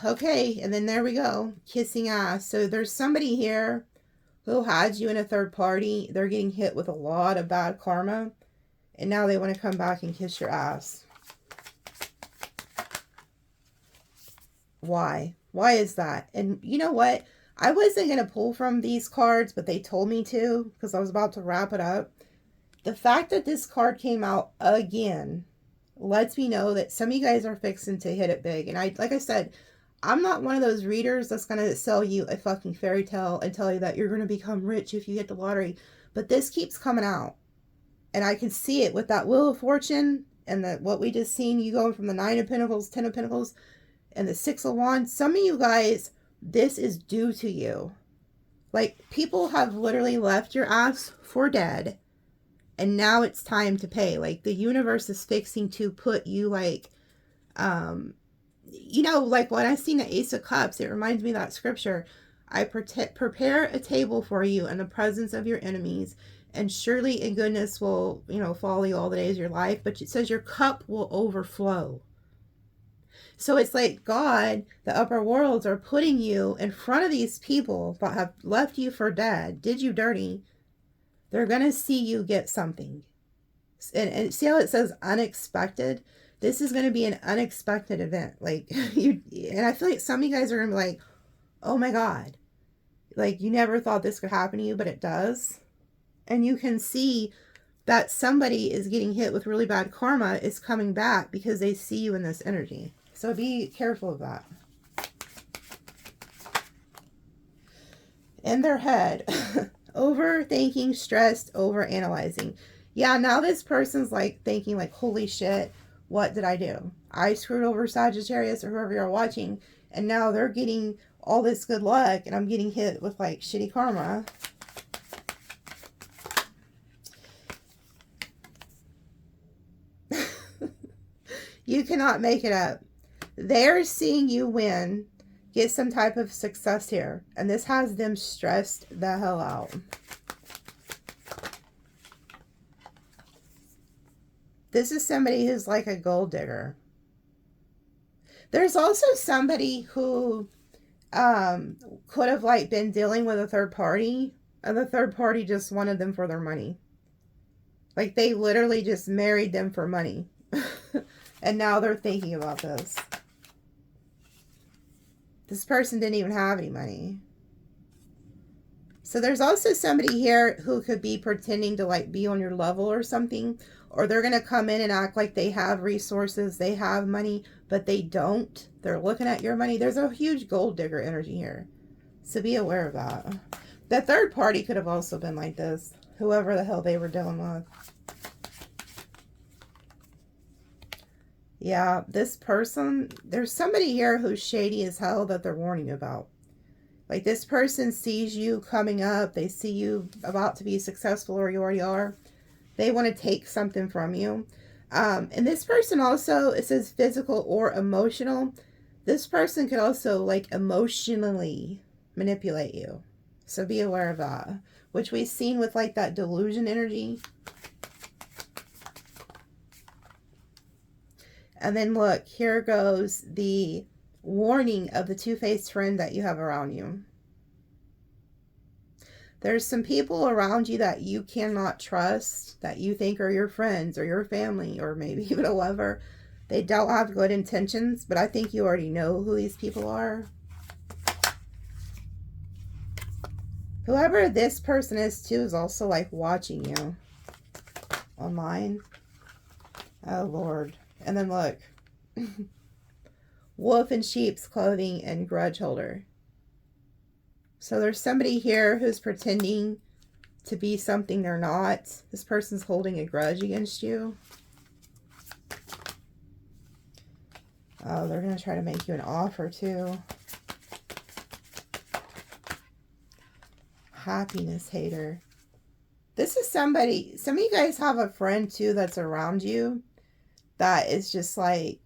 Okay, and then there we go. Kissing ass. So there's somebody here who had you in a third party. They're getting hit with a lot of bad karma. And now they want to come back and kiss your ass. Why? Why is that? And you know what? I wasn't going to pull from these cards, but they told me to because I was about to wrap it up. The fact that this card came out again lets me know that some of you guys are fixing to hit it big. And like I said, I'm not one of those readers that's going to sell you a fucking fairy tale and tell you that you're going to become rich if you get the lottery. But this keeps coming out. And I can see it with that Wheel of Fortune and what we just seen, you going from the 9 of Pentacles, 10 of Pentacles, and the 6 of Wands. Some of you guys, this is due to you. Like, people have literally left your ass for dead. And now it's time to pay. Like, the universe is fixing to put you, like, you know, like when I seen the Ace of Cups, it reminds me of that scripture. I prepare a table for you in the presence of your enemies, and surely in goodness will, you know, follow you all the days of your life. But it says your cup will overflow. So it's like God, the upper worlds, are putting you in front of these people that have left you for dead, did you dirty. They're going to see you get something. And see how it says unexpected? This is going to be an unexpected event. Like, and I feel like some of you guys are going to be like, oh my God. Like, you never thought this could happen to you, but it does. And you can see that somebody is getting hit with really bad karma is coming back because they see you in this energy. So be careful of that. In their head, overthinking, stressed, overanalyzing. Yeah, now this person's like thinking like, holy shit, what did I do? I screwed over Sagittarius or whoever you're watching, and now they're getting all this good luck and I'm getting hit with like shitty karma. You cannot make it up. They're seeing you win, get some type of success here, and this has them stressed the hell out. This is somebody who's like a gold digger. There's also somebody who could have like been dealing with a third party, and the third party just wanted them for their money. Like, they literally just married them for money. And now they're thinking about this. This person didn't even have any money. So there's also somebody here who could be pretending to like be on your level or something. Or they're going to come in and act like they have resources, they have money, but they don't. They're looking at your money. There's a huge gold digger energy here. So be aware of that. The third party could have also been like this. Whoever the hell they were dealing with. Yeah, this person, there's somebody here who's shady as hell that they're warning you about. Like, this person sees you coming up. They see you about to be successful, or you already are. They want to take something from you. And this person also, it says physical or emotional. This person could also like emotionally manipulate you. So be aware of that. Which we've seen with like that delusion energy. And then look, here goes the warning of the two-faced friend that you have around you. There's some people around you that you cannot trust, that you think are your friends or your family or maybe even a lover. They don't have good intentions, but I think you already know who these people are. Whoever this person is too is also like watching you online. Oh Lord. And then look. Wolf in sheep's clothing and grudge holder. So there's somebody here who's pretending to be something they're not. This person's holding a grudge against you. Oh, they're going to try to make you an offer too. Happiness hater. This is somebody, some of you guys have a friend too that's around you that is just like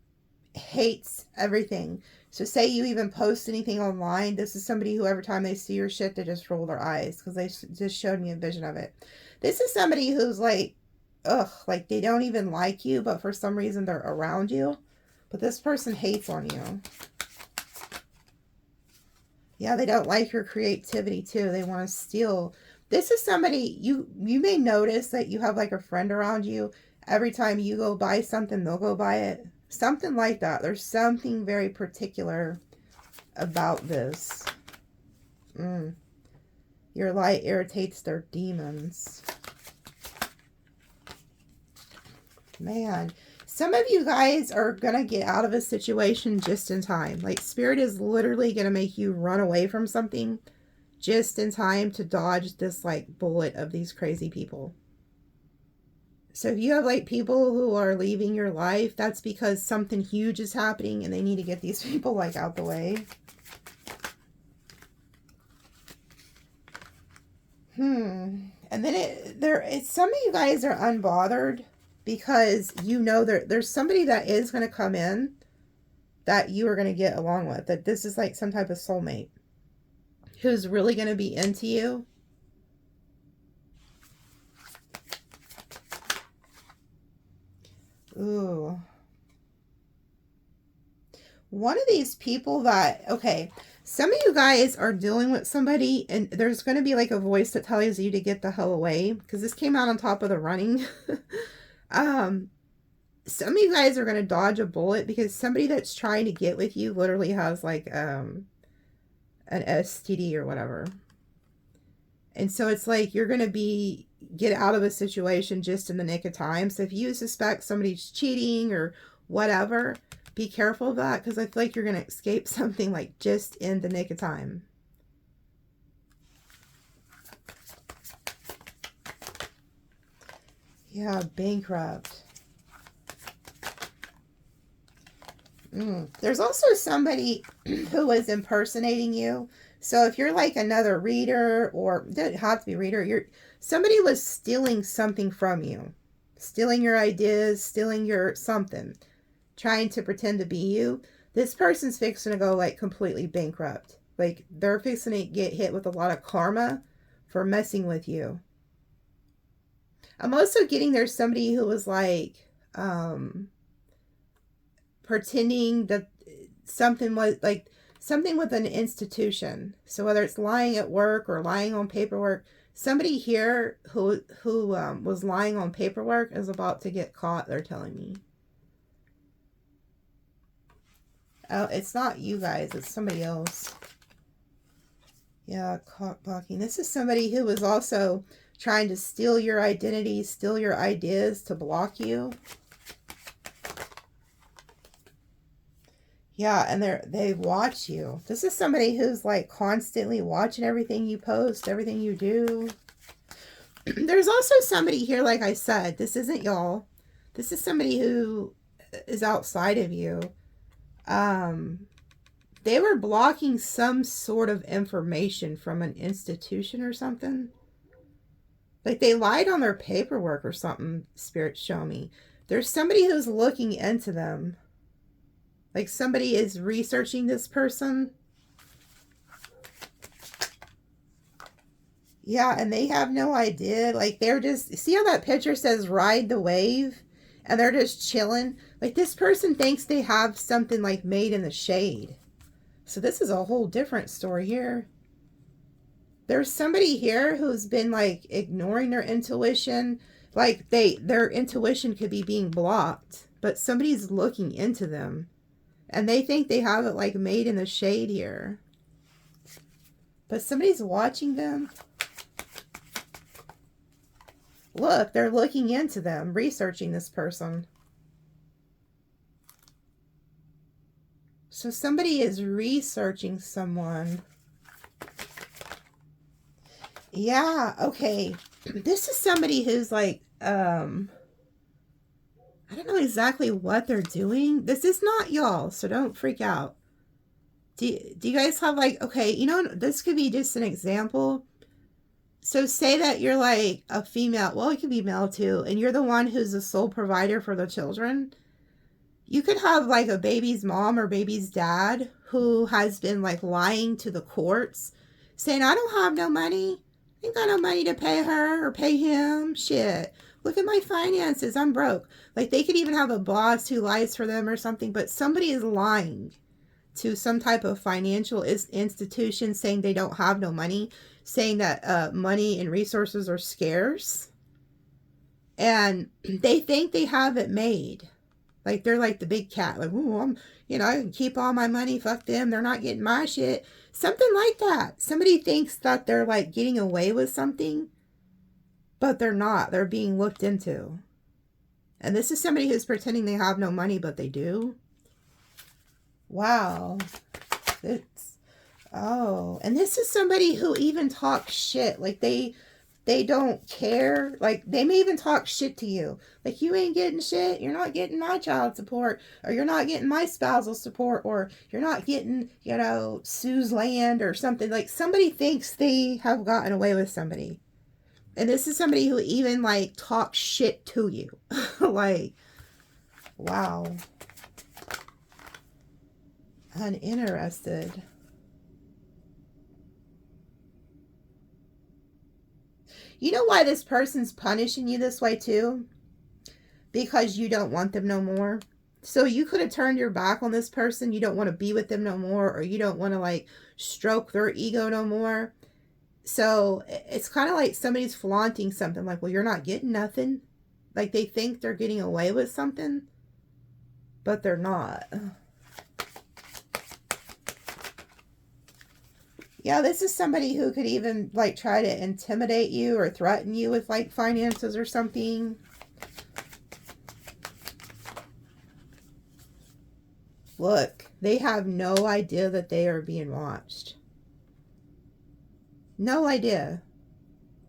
hates everything. So say you even post anything online, this is somebody who every time they see your shit, they just roll their eyes because they just showed me a vision of it. This is somebody who's like, ugh, like they don't even like you, but for some reason they're around you. But this person hates on you. Yeah, they don't like your creativity too. They want to steal. This is somebody, you may notice that you have like a friend around you. Every time you go buy something, they'll go buy it. Something like that. There's something very particular about this. Your light irritates their demons. Man. Some of you guys are going to get out of a situation just in time. Like, Spirit is literally going to make you run away from something just in time to dodge this, like, bullet of these crazy people. So if you have, like, people who are leaving your life, that's because something huge is happening and they need to get these people, like, out the way. And then some of you guys are unbothered because you know there's somebody that is going to come in that you are going to get along with. That this is like some type of soulmate who's really going to be into you. Ooh. One of these people that, okay, some of you guys are dealing with somebody and there's going to be like a voice that tells you to get the hell away because this came out on top of the running. Some of you guys are going to dodge a bullet because somebody that's trying to get with you literally has like an STD or whatever. And so it's like you're going to get out of a situation just in the nick of time. So if you suspect somebody's cheating or whatever, be careful of that because I feel like you're going to escape something like just in the nick of time. Yeah, bankrupt. There's also somebody who is impersonating you. So if you're like another reader, or it doesn't have to be a reader, somebody was stealing something from you. Stealing your ideas, stealing your something. Trying to pretend to be you. This person's fixing to go like completely bankrupt. Like they're fixing to get hit with a lot of karma for messing with you. I'm also getting there's somebody who was like pretending that something was like something with an institution. So whether it's lying at work or lying on paperwork, somebody here who was lying on paperwork is about to get caught, they're telling me. Oh, it's not you guys, it's somebody else. Yeah, caught blocking. This is somebody who was also trying to steal your identity, steal your ideas to block you. Yeah, and they watch you. This is somebody who's like constantly watching everything you post, everything you do. There's also somebody here, like I said, this isn't y'all. This is somebody who is outside of you. They were blocking some sort of information from an institution or something. Like they lied on their paperwork or something, spirits show me. There's somebody who's looking into them. Like somebody is researching this person. Yeah, and they have no idea. Like they're just, see how that picture says ride the wave? And they're just chilling. Like this person thinks they have something like made in the shade. So this is a whole different story here. There's somebody here who's been like ignoring their intuition. Like their intuition could be being blocked. But somebody's looking into them. And they think they have it like made in the shade here. But somebody's watching them. Look, they're looking into them, researching this person. So somebody is researching someone. Yeah, okay. This is somebody who's like, I don't know exactly what they're doing. This is not y'all, so don't freak out. Do you guys have like, okay, you know, this could be just an example. So say that you're like a female, well, it could be male too, and you're the one who's the sole provider for the children. You could have like a baby's mom or baby's dad who has been like lying to the courts, saying, I don't have no money. I ain't got no money to pay her or pay him. Shit. Look at my finances. I'm broke. Like they could even have a boss who lies for them or something, but somebody is lying to some type of financial institution saying they don't have no money, saying that money and resources are scarce. And they think they have it made. Like they're like the big cat. Like, ooh, I can keep all my money. Fuck them. They're not getting my shit. Something like that. Somebody thinks that they're like getting away with something, but they're not. They're being looked into. And this is somebody who's pretending they have no money, but they do. Wow. It's, oh, and this is somebody who even talks shit. Like they don't care. Like they may even talk shit to you. Like, you ain't getting shit. You're not getting my child support, or you're not getting my spousal support, or you're not getting, you know, Sue's land or something. Like, somebody thinks they have gotten away with somebody. And this is somebody who even, like, talks shit to you. Like, wow. Uninterested. You know why this person's punishing you this way too? Because you don't want them no more. So you could have turned your back on this person. You don't want to be with them no more, or you don't want to, like, stroke their ego no more. So it's kind of like somebody's flaunting something, like, well, you're not getting nothing. Like, they think they're getting away with something, but they're not. Yeah, this is somebody who could even, like, try to intimidate you or threaten you with, like, finances or something. Look, they have no idea that they are being watched. No idea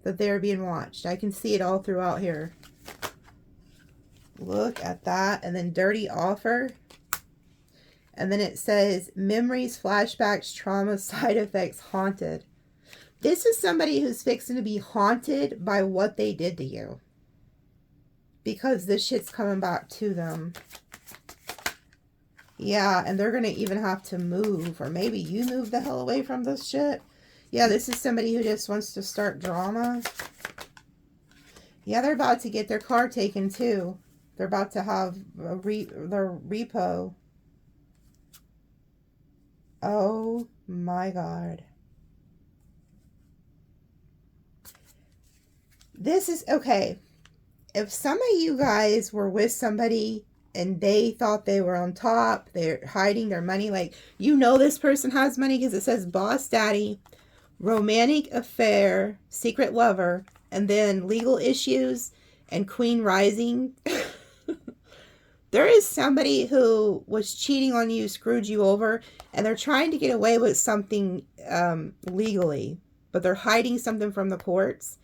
that they are being watched. I can see it all throughout here. Look at that. And then dirty offer. And then it says, memories, flashbacks, trauma, side effects, haunted. This is somebody who's fixing to be haunted by what they did to you. Because this shit's coming back to them. Yeah, and they're going to even have to move. Or maybe you move the hell away from this shit. Yeah, this is somebody who just wants to start drama. Yeah, they're about to get their car taken too. They're about to have their repo. Oh my God. This is, okay. If some of you guys were with somebody and they thought they were on top, they're hiding their money, like, you know this person has money because it says boss daddy, romantic affair, secret lover, and then legal issues and queen rising. There is somebody who was cheating on you, screwed you over, and they're trying to get away with something legally, but they're hiding something from the courts.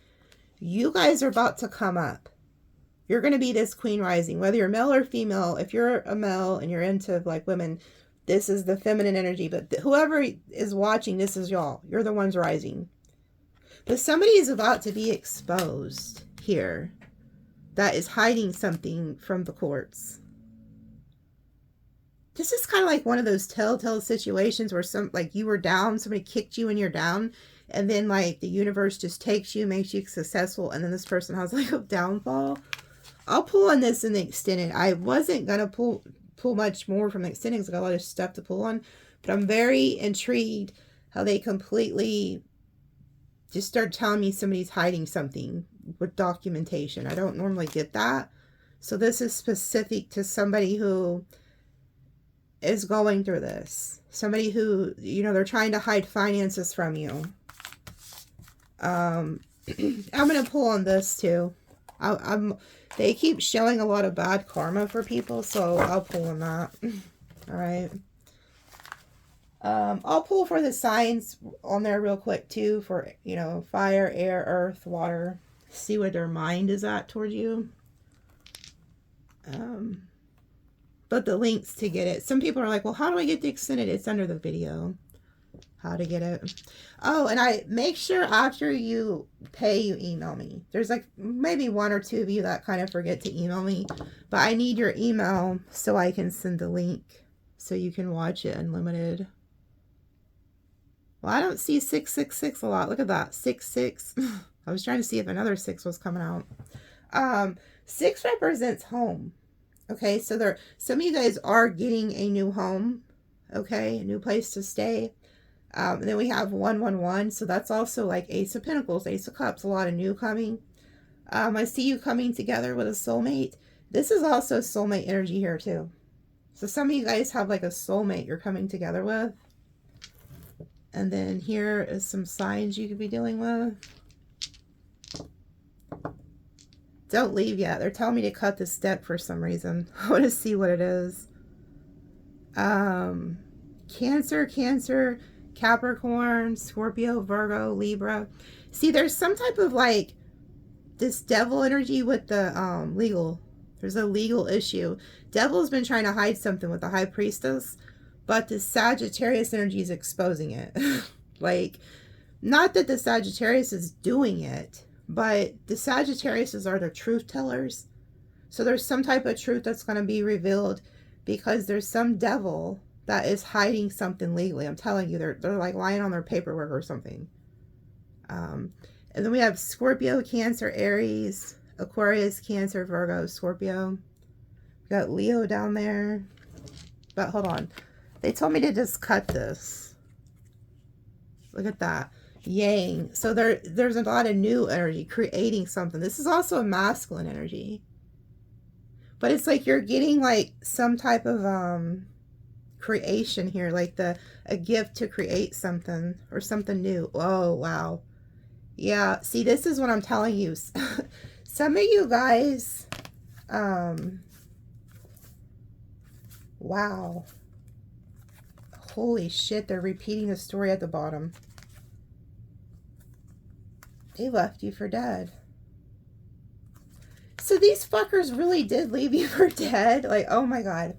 You guys are about to come up. You're going to be this queen rising, whether you're male or female. If you're a male and you're into, like, women, this is the feminine energy. But whoever is watching, this is y'all. You're the ones rising. But somebody is about to be exposed here that is hiding something from the courts. This is kind of like one of those telltale situations where like, you were down, somebody kicked you and you're down, and then, like, the universe just takes you, makes you successful, and then this person has, like, a downfall. I'll pull on this in the extended. I wasn't going to pull much more from the extended because I got a lot of stuff to pull on, but I'm very intrigued how they completely just start telling me somebody's hiding something with documentation. I don't normally get that. So this is specific to somebody who is going through this. Somebody who, you know, they're trying to hide finances from you. I'm going to pull on this too. They keep showing a lot of bad karma for people, so I'll pull on that. All right. I'll pull for the signs on there real quick too, for, you know, fire, air, earth, water. See what their mind is at toward you. But the links to get it. Some people are like, well, how do I get the extended? It's under the video. How to get it. Oh, and I make sure after you pay, you email me. There's, like, maybe one or two of you that kind of forget to email me, but I need your email so I can send the link so you can watch it unlimited. Well, I don't see 666 a lot. Look at that. 66. I was trying to see if another 6 was coming out. 6 represents home. Okay, so some of you guys are getting a new home. Okay, a new place to stay. And then we have 111, so that's also like Ace of Pentacles, Ace of Cups, a lot of new coming. I see you coming together with a soulmate. This is also soulmate energy here too. So some of you guys have, like, a soulmate you're coming together with. And then here is some signs you could be dealing with. Don't leave yet. They're telling me to cut this deck for some reason. I want to see what it is. Cancer, Capricorn, Scorpio, Virgo, Libra. See, there's some type of like this devil energy with the legal. There's a legal issue. Devil's been trying to hide something with the High Priestess, but the Sagittarius energy is exposing it. Like, not that the Sagittarius is doing it, but the Sagittariuses are the truth tellers. So there's some type of truth that's going to be revealed because there's some devil that is hiding something legally. I'm telling you, they're like lying on their paperwork or something. And then we have Scorpio, Cancer, Aries, Aquarius, Cancer, Virgo, Scorpio. We got Leo down there. But hold on. They told me to just cut this. Look at that. Yang. So there's a lot of new energy, creating something. This is also a masculine energy. But it's like you're getting like some type of creation here, like a gift to create something or something new. Oh, wow. Yeah, see, this is what I'm telling you. Some of you guys, wow. Holy shit, they're repeating the story at the bottom. They left you for dead. So these fuckers really did leave you for dead? Like, oh my God.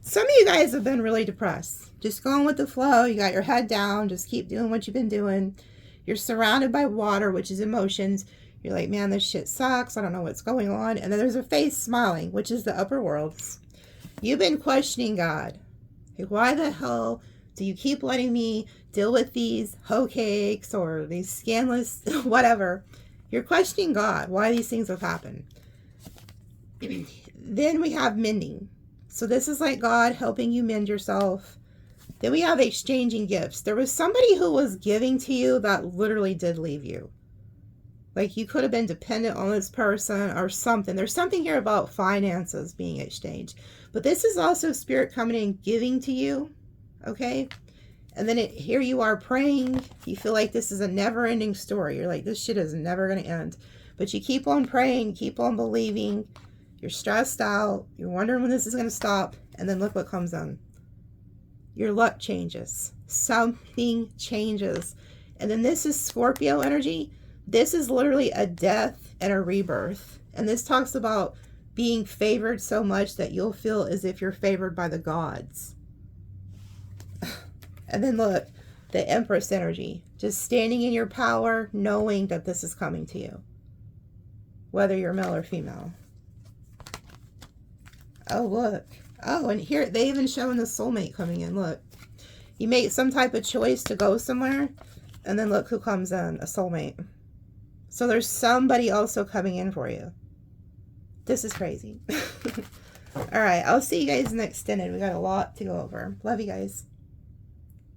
Some of you guys have been really depressed. Just going with the flow. You got your head down. Just keep doing what you've been doing. You're surrounded by water, which is emotions. You're like, man, this shit sucks. I don't know what's going on. And then there's a face smiling, which is the upper worlds. You've been questioning God. Like, why the hell do you keep letting me deal with these hoe cakes or these scandalous whatever? You're questioning God, why these things have happened. Then we have mending. So this is like God helping you mend yourself. Then we have exchanging gifts. There was somebody who was giving to you that literally did leave you. Like, you could have been dependent on this person or something. There's something here about finances being exchanged. But this is also Spirit coming in, giving to you. Okay? And then here you are praying. You feel like this is a never-ending story. You're like, this shit is never going to end. But you keep on praying, keep on believing. You're stressed out. You're wondering when this is going to stop. And then look what comes in. Your luck changes. Something changes. And then this is Scorpio energy. This is literally a death and a rebirth. And this talks about being favored so much that you'll feel as if you're favored by the gods. And then look, the Empress energy. Just standing in your power, knowing that this is coming to you. Whether you're male or female. Oh, look. Oh, and here, they even showing the soulmate coming in. Look. You make some type of choice to go somewhere. And then look who comes in. A soulmate. So there's somebody also coming in for you. This is crazy. All right. I'll see you guys in the extended. We got a lot to go over. Love you guys.